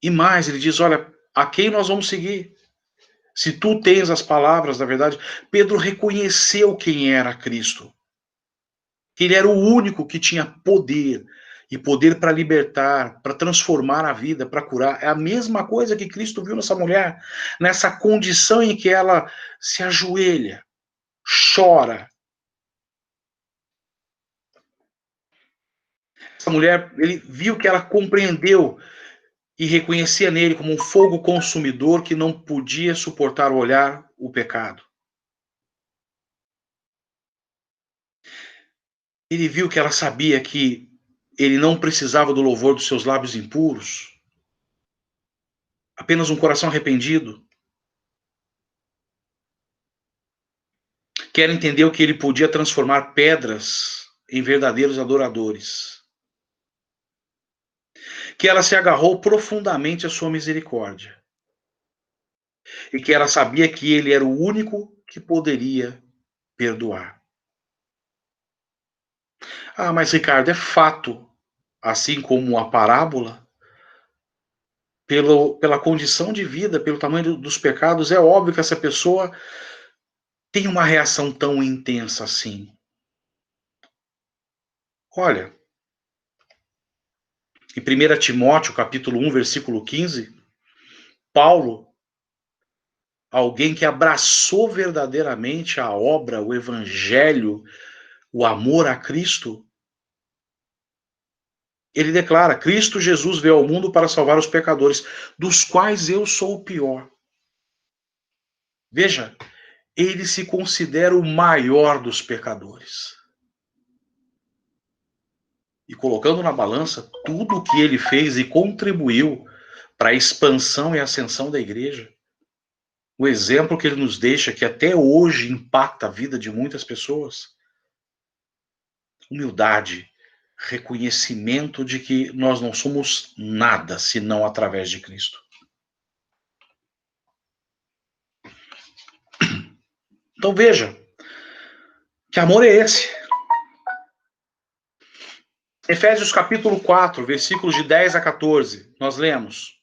E mais, ele diz, olha, a quem nós vamos seguir? Se tu tens as palavras da verdade, Pedro reconheceu quem era Cristo. Que ele era o único que tinha poder, e poder para libertar, para transformar a vida, para curar. É a mesma coisa que Cristo viu nessa mulher, nessa condição em que ela se ajoelha, chora. Essa mulher, ele viu que ela compreendeu e reconhecia nele como um fogo consumidor que não podia suportar o olhar, o pecado. Ele viu que ela sabia que ele não precisava do louvor dos seus lábios impuros, apenas um coração arrependido. Que ela entendeu que ele podia transformar pedras em verdadeiros adoradores. Que ela se agarrou profundamente à sua misericórdia. E que ela sabia que ele era o único que poderia perdoar. Ah, mas Ricardo, é fato, assim como a parábola, pela condição de vida, pelo tamanho dos pecados, é óbvio que essa pessoa tem uma reação tão intensa assim. Olha, em 1 Timóteo, capítulo 1, versículo 15, Paulo, alguém que abraçou verdadeiramente a obra, o evangelho, o amor a Cristo, ele declara, Cristo Jesus veio ao mundo para salvar os pecadores, dos quais eu sou o pior. Veja, ele se considera o maior dos pecadores. E colocando na balança tudo o que ele fez e contribuiu para a expansão e ascensão da igreja, o exemplo que ele nos deixa, que até hoje impacta a vida de muitas pessoas. Humildade, reconhecimento de que nós não somos nada senão através de Cristo. Então veja, que amor é esse? Efésios capítulo 4, versículos de 10 a 14, nós lemos.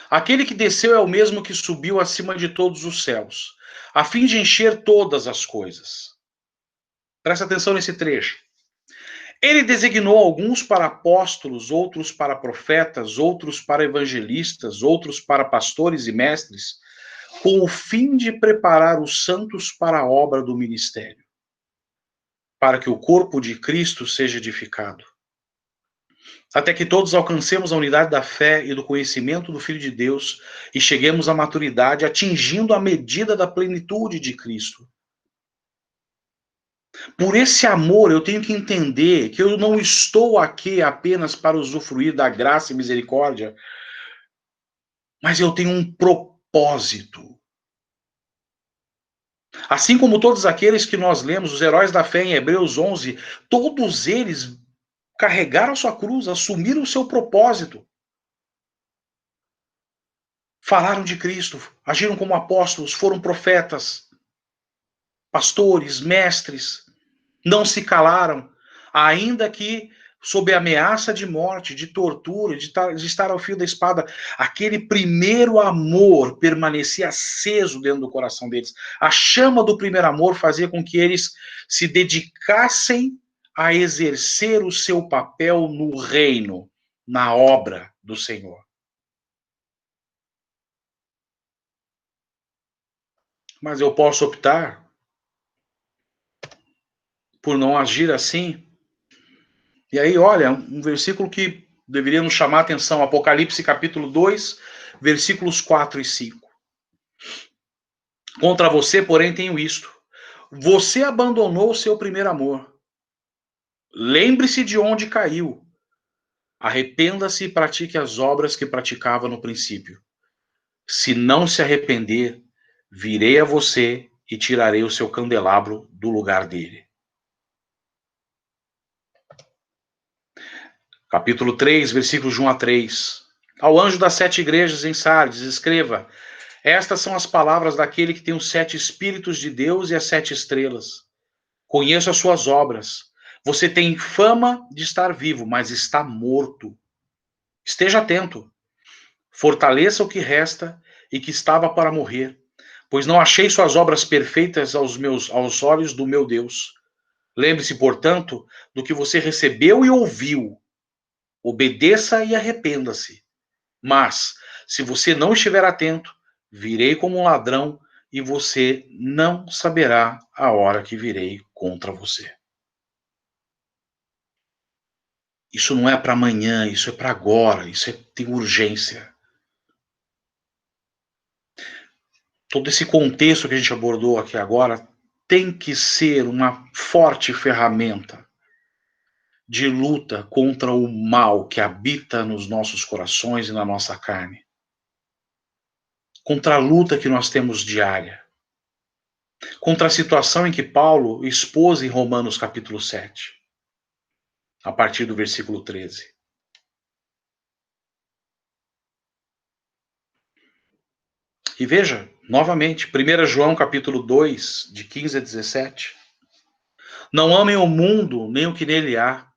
Aquele que desceu é o mesmo que subiu acima de todos os céus, a fim de encher todas as coisas. Presta atenção nesse trecho. Ele designou alguns para apóstolos, outros para profetas, outros para evangelistas, outros para pastores e mestres, com o fim de preparar os santos para a obra do ministério, para que o corpo de Cristo seja edificado, até que todos alcancemos a unidade da fé e do conhecimento do Filho de Deus e cheguemos à maturidade, atingindo a medida da plenitude de Cristo. Por esse amor, eu tenho que entender que eu não estou aqui apenas para usufruir da graça e misericórdia, mas eu tenho um propósito. Assim como todos aqueles que nós lemos, os heróis da fé em Hebreus 11, todos eles carregaram sua cruz, assumiram o seu propósito. Falaram de Cristo, agiram como apóstolos, foram profetas, pastores, mestres, não se calaram, ainda que sob a ameaça de morte, de tortura, de estar ao fio da espada. Aquele primeiro amor permanecia aceso dentro do coração deles. A chama do primeiro amor fazia com que eles se dedicassem a exercer o seu papel no reino, na obra do Senhor. Mas eu posso optar por não agir assim. E aí, olha, um versículo que deveria nos chamar a atenção, Apocalipse capítulo 2, versículos 4 e 5. Contra você, porém, tenho isto. Você abandonou o seu primeiro amor. Lembre-se de onde caiu. Arrependa-se e pratique as obras que praticava no princípio. Se não se arrepender, virei a você e tirarei o seu candelabro do lugar dele. Capítulo 3, versículos 1 a 3. Ao anjo das 7 igrejas em Sardes, escreva: estas são as palavras daquele que tem os 7 Espíritos de Deus e as 7 estrelas. Conheço as suas obras. Você tem fama de estar vivo, mas está morto. Esteja atento. Fortaleça o que resta e que estava para morrer, pois não achei suas obras perfeitas aos olhos do meu Deus. Lembre-se, portanto, do que você recebeu e ouviu. Obedeça e arrependa-se. Mas, se você não estiver atento, virei como um ladrão e você não saberá a hora que virei contra você. Isso não é para amanhã, isso é para agora, tem urgência. Todo esse contexto que a gente abordou aqui agora tem que ser uma forte ferramenta de luta contra o mal que habita nos nossos corações e na nossa carne. Contra a luta que nós temos diária. Contra a situação em que Paulo expôs em Romanos capítulo 7, a partir do versículo 13. E veja, novamente, 1 João capítulo 2, de 15 a 17. Não amem o mundo, nem o que nele há.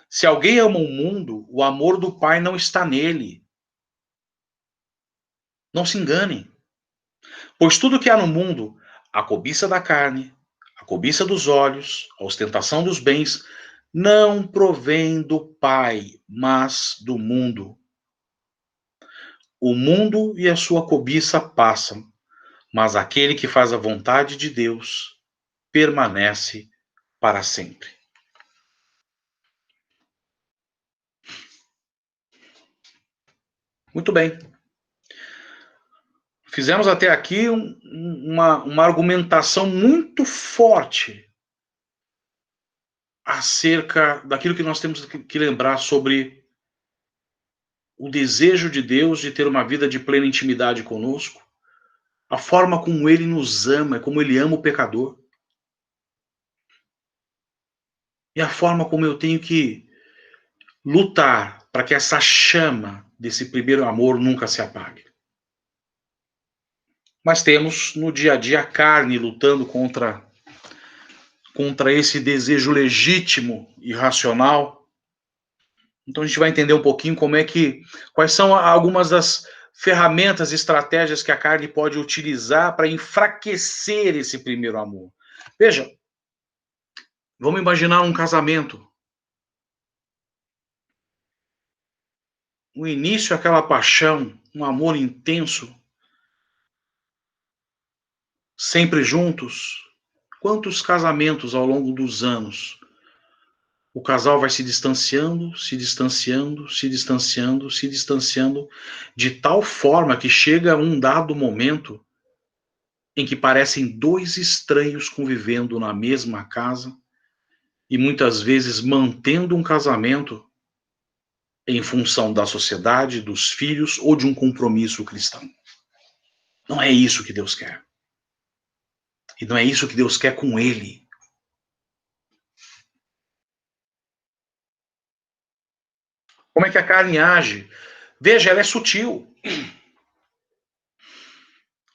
Se alguém ama o mundo, o amor do Pai não está nele. Não se enganem. Pois tudo que há no mundo, a cobiça da carne, a cobiça dos olhos, a ostentação dos bens, não provém do Pai, mas do mundo. O mundo e a sua cobiça passam, mas aquele que faz a vontade de Deus permanece para sempre. Muito bem. Fizemos até aqui uma argumentação muito forte acerca daquilo que nós temos que lembrar sobre o desejo de Deus de ter uma vida de plena intimidade conosco, a forma como Ele nos ama, como Ele ama o pecador, e a forma como eu tenho que lutar para que essa chama desse primeiro amor nunca se apague. Mas temos no dia a dia a carne lutando contra esse desejo legítimo e racional. Então a gente vai entender um pouquinho quais são algumas das ferramentas e estratégias que a carne pode utilizar para enfraquecer esse primeiro amor. Veja, vamos imaginar um casamento. O início, aquela paixão, um amor intenso, sempre juntos. Quantos casamentos ao longo dos anos o casal vai se distanciando, se distanciando, se distanciando, se distanciando, de tal forma que chega um dado momento em que parecem dois estranhos convivendo na mesma casa e muitas vezes mantendo um casamento em função da sociedade, dos filhos ou de um compromisso cristão. Não é isso que Deus quer. E não é isso que Deus quer com ele. Como é que a carne age? Veja, ela é sutil.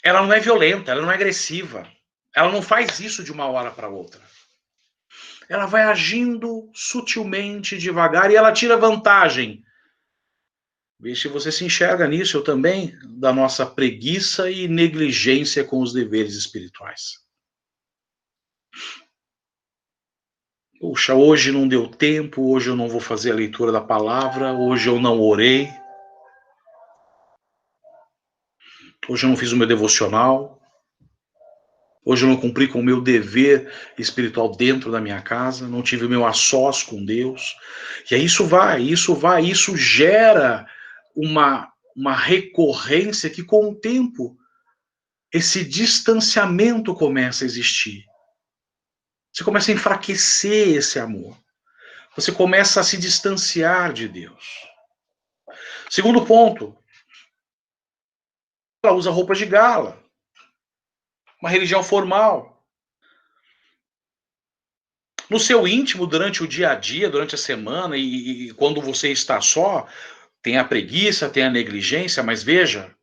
Ela não é violenta, ela não é agressiva. Ela não faz isso de uma hora para outra. ela vai agindo sutilmente, devagar, e ela tira vantagem. Vê se você se enxerga nisso, eu também, da nossa preguiça e negligência com os deveres espirituais. Puxa, hoje não deu tempo, hoje eu não vou fazer a leitura da palavra, hoje eu não orei, hoje eu não fiz o meu devocional, hoje eu não cumpri com o meu dever espiritual dentro da minha casa, não tive o meu a sós com Deus. E aí isso gera uma recorrência que com o tempo esse distanciamento começa a existir. Você começa a enfraquecer esse amor. Você começa a se distanciar de Deus. Segundo ponto, ela usa roupas de gala. Uma religião formal. No seu íntimo, durante o dia a dia, durante a semana, e quando você está só, tem a preguiça, tem a negligência, mas veja,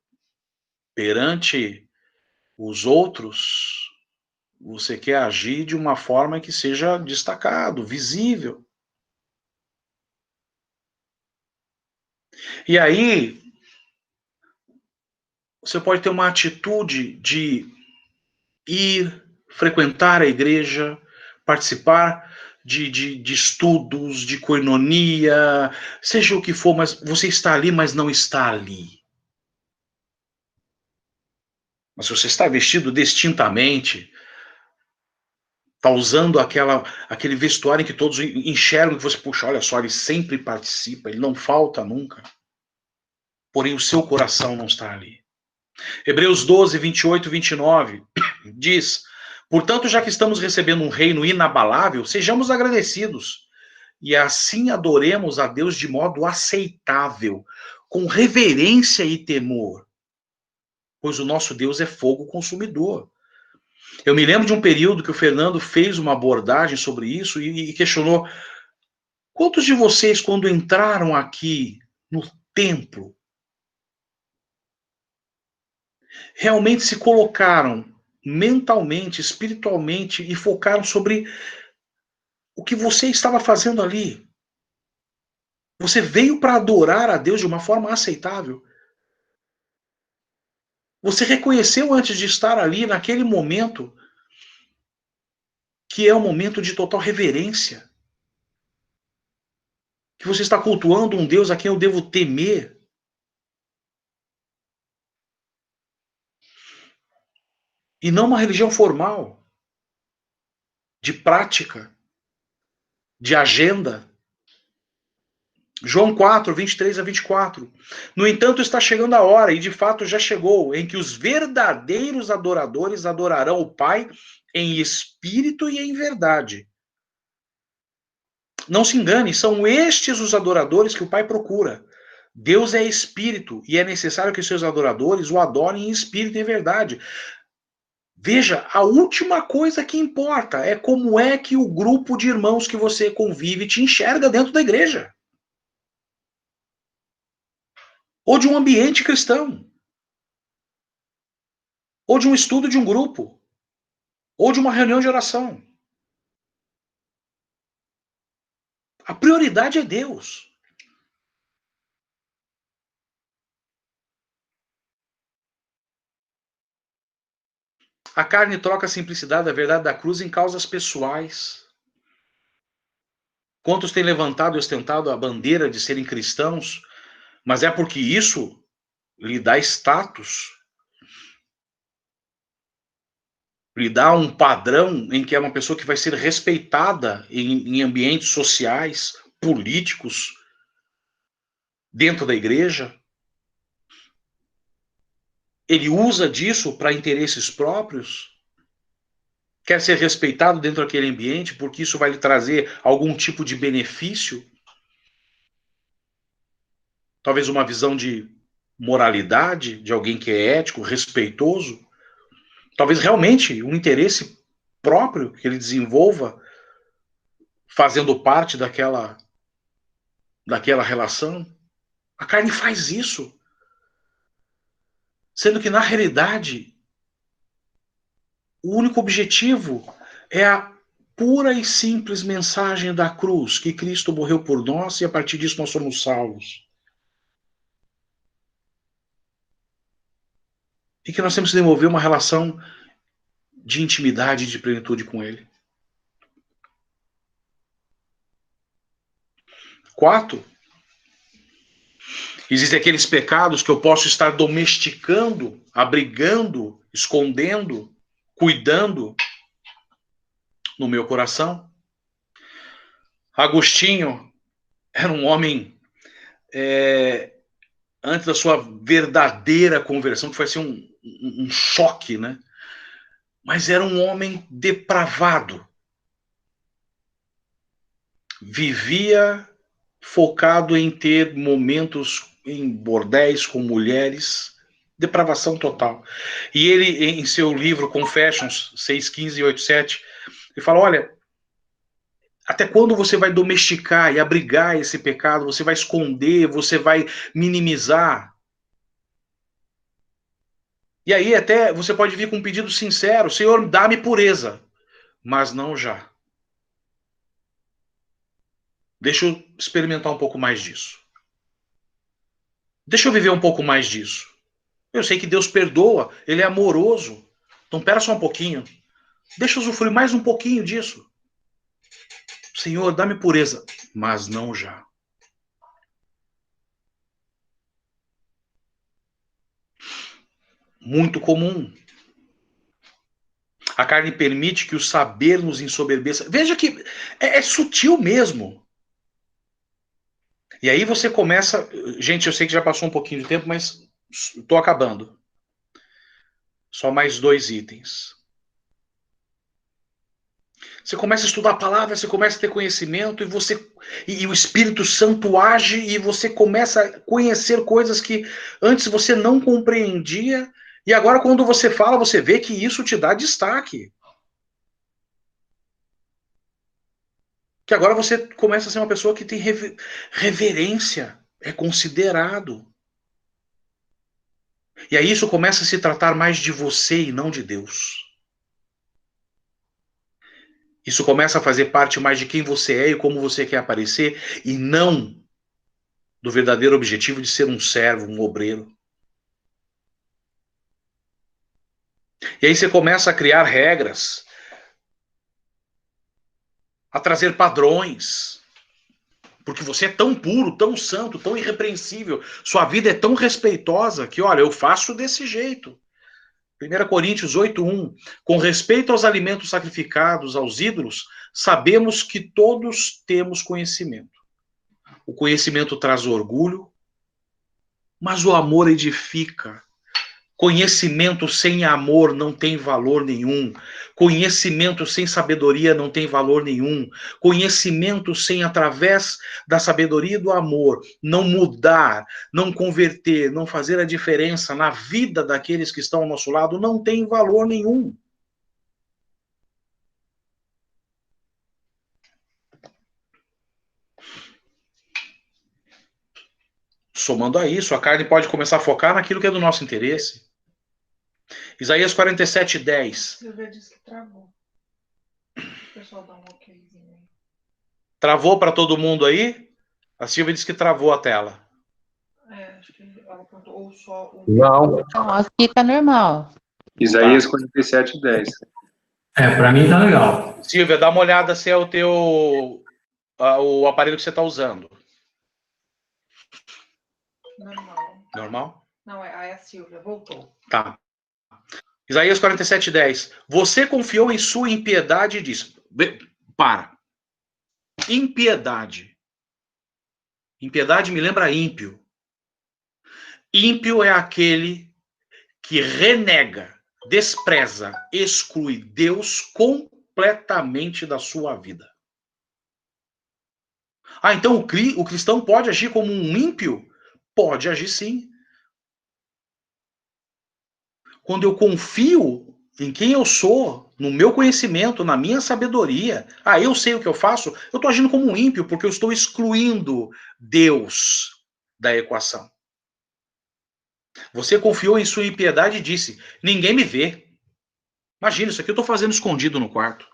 perante os outros, você quer agir de uma forma que seja destacado, visível. E aí, você pode ter uma atitude de ir, frequentar a igreja, participar de estudos, de coinonia, seja o que for, mas você está ali, mas não está ali. Mas se você está vestido distintamente, está usando aquele vestuário em que todos enxergam que você, puxa, olha só, ele sempre participa, ele não falta nunca. Porém, o seu coração não está ali. Hebreus 12, 28 e 29 diz: portanto, já que estamos recebendo um reino inabalável, sejamos agradecidos e assim adoremos a Deus de modo aceitável, com reverência e temor, pois o nosso Deus é fogo consumidor. Eu me lembro de um período que o Fernando fez uma abordagem sobre isso e questionou: quantos de vocês, quando entraram aqui no templo, realmente se colocaram mentalmente, espiritualmente e focaram sobre o que você estava fazendo ali? Você veio para adorar a Deus de uma forma aceitável? Você reconheceu antes de estar ali, naquele momento, que é um momento de total reverência? Que você está cultuando um Deus a quem eu devo temer? E não uma religião formal, de prática, de agenda. João 4, 23 a 24. No entanto, está chegando a hora, e de fato já chegou, em que os verdadeiros adoradores adorarão o Pai em espírito e em verdade. Não se engane, são estes os adoradores que o Pai procura. Deus é espírito, e é necessário que seus adoradores o adorem em espírito e em verdade. Veja, a última coisa que importa é como é que o grupo de irmãos que você convive te enxerga dentro da igreja. Ou de um ambiente cristão. Ou de um estudo de um grupo. Ou de uma reunião de oração. A prioridade é Deus. A carne troca a simplicidade da verdade da cruz em causas pessoais. Quantos têm levantado e ostentado a bandeira de serem cristãos, mas é porque isso lhe dá status, lhe dá um padrão em que é uma pessoa que vai ser respeitada em ambientes sociais, políticos, dentro da igreja. Ele usa disso para interesses próprios, quer ser respeitado dentro daquele ambiente porque isso vai lhe trazer algum tipo de benefício, talvez uma visão de moralidade, de alguém que é ético, respeitoso, talvez realmente um interesse próprio que ele desenvolva fazendo parte daquela relação. A carne faz isso, sendo que na realidade o único objetivo é a pura e simples mensagem da cruz, que Cristo morreu por nós e a partir disso nós somos salvos. E que nós temos que desenvolver uma relação de intimidade e de plenitude com Ele. 4. Existem aqueles pecados que eu posso estar domesticando, abrigando, escondendo, cuidando no meu coração. Agostinho era um homem, antes da sua verdadeira conversão, que foi assim um choque, né? Mas era um homem depravado. Vivia focado em ter momentos em bordéis com mulheres, depravação total. E ele, em seu livro Confessions 6:15 e 8:7, ele fala, olha, até quando você vai domesticar e abrigar esse pecado, você vai esconder, você vai minimizar? E aí até você pode vir com um pedido sincero, Senhor, dá-me pureza, mas não já. Deixa eu experimentar um pouco mais disso. Deixa eu viver um pouco mais disso. Eu sei que Deus perdoa, Ele é amoroso. Então, pera só um pouquinho. Deixa eu usufruir mais um pouquinho disso. Senhor, dá-me pureza, mas não já. Muito comum. A carne permite que o saber nos ensoberbeça. Veja que é sutil mesmo. E aí você começa... Gente, eu sei que já passou um pouquinho de tempo, mas estou acabando. Só mais 2 itens. Você começa a estudar a palavra, você começa a ter conhecimento e o Espírito Santo age e você começa a conhecer coisas que antes você não compreendia e agora quando você fala, você vê que isso te dá destaque. Que agora você começa a ser uma pessoa que tem reverência, é considerado. E aí isso começa a se tratar mais de você e não de Deus. Isso começa a fazer parte mais de quem você é e como você quer aparecer, e não do verdadeiro objetivo de ser um servo, um obreiro. E aí você começa a criar regras, a trazer padrões, porque você é tão puro, tão santo, tão irrepreensível, sua vida é tão respeitosa que, olha, eu faço desse jeito. 1 Coríntios 8:1, com respeito aos alimentos sacrificados aos ídolos, sabemos que todos temos conhecimento. O conhecimento traz orgulho, mas o amor edifica. Conhecimento sem amor não tem valor nenhum. Conhecimento sem sabedoria não tem valor nenhum. Conhecimento sem, através da sabedoria e do amor, não mudar, não converter, não fazer a diferença na vida daqueles que estão ao nosso lado, não tem valor nenhum. Somando a isso, a carne pode começar a focar naquilo que é do nosso interesse. Isaías 47:10. Silvia disse que travou. O pessoal dá um okzinho aí. Travou para todo mundo aí? A Silvia disse que travou a tela. Acho que ela perguntou, ou só o... Não. Não, aqui tá normal. Isaías 47:10. Pra mim tá legal. Silvia, dá uma olhada se é o teu o aparelho que você está usando. Normal. Normal? Não, é a Silvia, voltou. Tá. Isaías 47:10. Você confiou em sua impiedade e disse... Para. Impiedade. Impiedade me lembra ímpio. Ímpio é aquele que renega, despreza, exclui Deus completamente da sua vida. Então o cristão pode agir como um ímpio? Pode agir sim. Quando eu confio em quem eu sou, no meu conhecimento, na minha sabedoria, eu sei o que eu faço, eu estou agindo como um ímpio, porque eu estou excluindo Deus da equação. Você confiou em sua impiedade e disse, ninguém me vê. Imagina, isso aqui eu estou fazendo escondido no quarto.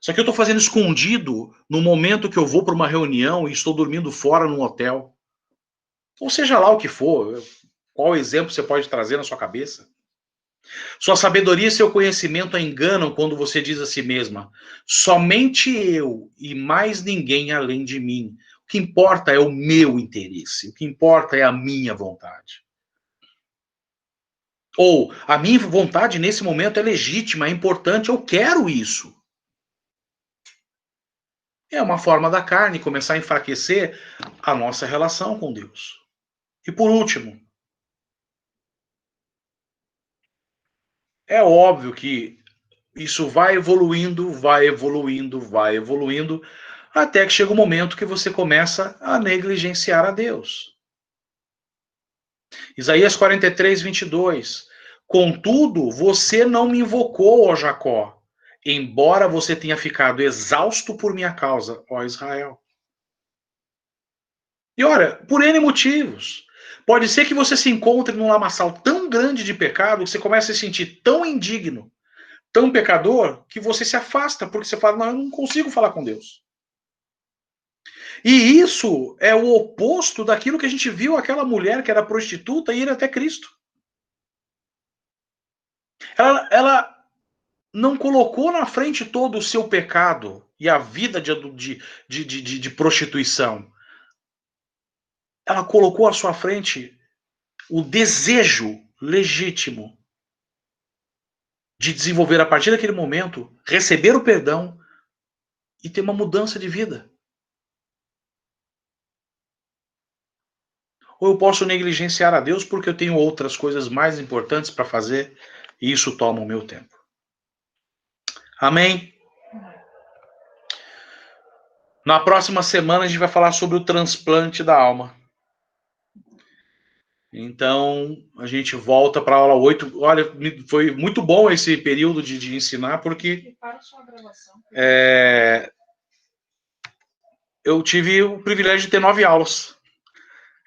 Isso aqui eu estou fazendo escondido no momento que eu vou para uma reunião e estou dormindo fora num hotel. Ou seja lá o que for, qual exemplo você pode trazer na sua cabeça? Sua sabedoria e seu conhecimento a enganam quando você diz a si mesma: somente eu e mais ninguém além de mim. O que importa é o meu interesse, o que importa é a minha vontade. Ou, a minha vontade nesse momento é legítima, é importante, eu quero isso. É uma forma da carne começar a enfraquecer a nossa relação com Deus. E por último, é óbvio que isso vai evoluindo, vai evoluindo, vai evoluindo, até que chega um momento que você começa a negligenciar a Deus. Isaías 43, 22. Contudo, você não me invocou, ó Jacó, embora você tenha ficado exausto por minha causa, ó Israel. E olha, por N motivos. Pode ser que você se encontre num lamaçal tão grande de pecado que você comece a se sentir tão indigno, tão pecador, que você se afasta, porque você fala, não, eu não consigo falar com Deus. E isso é o oposto daquilo que a gente viu aquela mulher que era prostituta ir até Cristo. Ela não colocou na frente todo o seu pecado e a vida de prostituição. Ela colocou à sua frente o desejo legítimo de desenvolver a partir daquele momento, receber o perdão e ter uma mudança de vida. Ou eu posso negligenciar a Deus porque eu tenho outras coisas mais importantes para fazer e isso toma o meu tempo. Amém? Na próxima semana a gente vai falar sobre o transplante da alma. Então, a gente volta para a aula 8. Olha, foi muito bom esse período de ensinar, porque eu tive o privilégio de ter 9 aulas.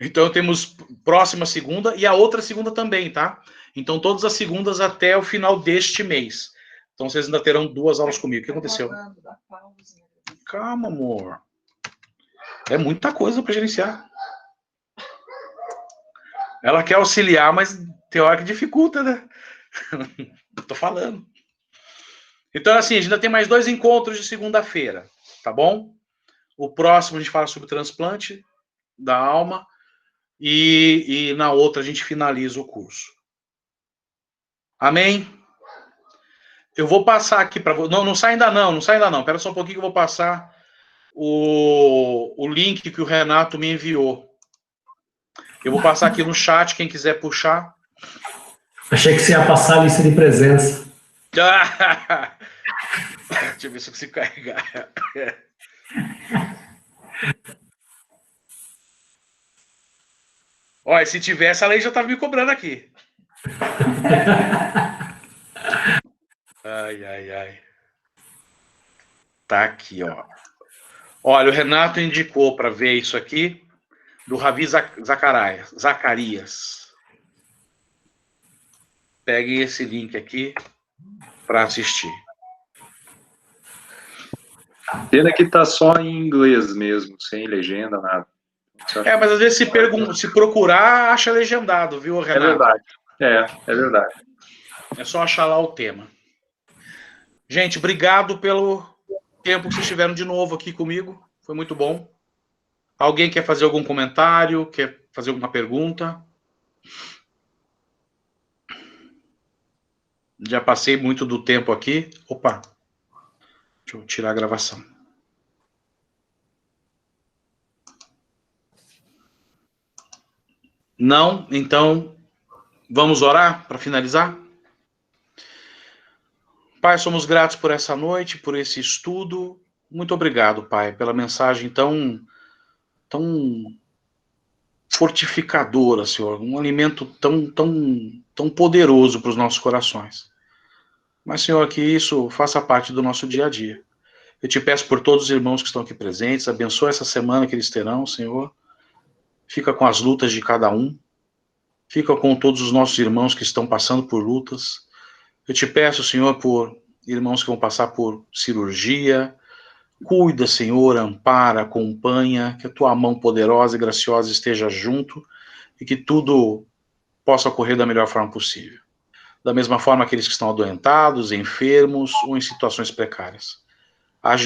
Então, temos próxima segunda e a outra segunda também, tá? Então, todas as segundas até o final deste mês. Então, vocês ainda terão 2 aulas comigo. O que aconteceu? Calma, amor. É muita coisa para gerenciar. Ela quer auxiliar, mas tem hora que dificulta, né? Tô falando. Então, assim, a gente ainda tem mais 2 encontros de segunda-feira, tá bom? O próximo a gente fala sobre o transplante da alma e na outra a gente finaliza o curso. Amém? Eu vou passar aqui para você. Não sai ainda não, não sai ainda não. Espera só um pouquinho que eu vou passar o link que o Renato me enviou. Eu vou passar aqui no chat, quem quiser puxar. Achei que você ia passar a lista de presença. Deixa eu ver se eu consigo carregar. Olha, se tivesse, a lei já estava me cobrando aqui. Ai, ai, ai. Tá aqui, ó. Olha, o Renato indicou para ver isso aqui, do Ravi Zacarias. Pegue esse link aqui para assistir. Pena que tá só em inglês mesmo, sem legenda, nada. Mas às vezes se procurar, acha legendado, viu, Renato? É verdade. É verdade. É só achar lá o tema. Gente, obrigado pelo tempo que vocês tiveram de novo aqui comigo. Foi muito bom. Alguém quer fazer algum comentário? Quer fazer alguma pergunta? Já passei muito do tempo aqui. Opa. Deixa eu tirar a gravação. Não? Então, vamos orar para finalizar? Pai, somos gratos por essa noite, por esse estudo. Muito obrigado, Pai, pela mensagem tão fortificadora, Senhor. Um alimento tão poderoso para os nossos corações. Mas, Senhor, que isso faça parte do nosso dia a dia. Eu te peço por todos os irmãos que estão aqui presentes, abençoa essa semana que eles terão, Senhor. Fica com as lutas de cada um. Fica com todos os nossos irmãos que estão passando por lutas. Eu te peço, Senhor, por irmãos que vão passar por cirurgia. Cuida, Senhor, ampara, acompanha, que a tua mão poderosa e graciosa esteja junto e que tudo possa ocorrer da melhor forma possível. Da mesma forma, aqueles que estão adoentados, enfermos ou em situações precárias. Age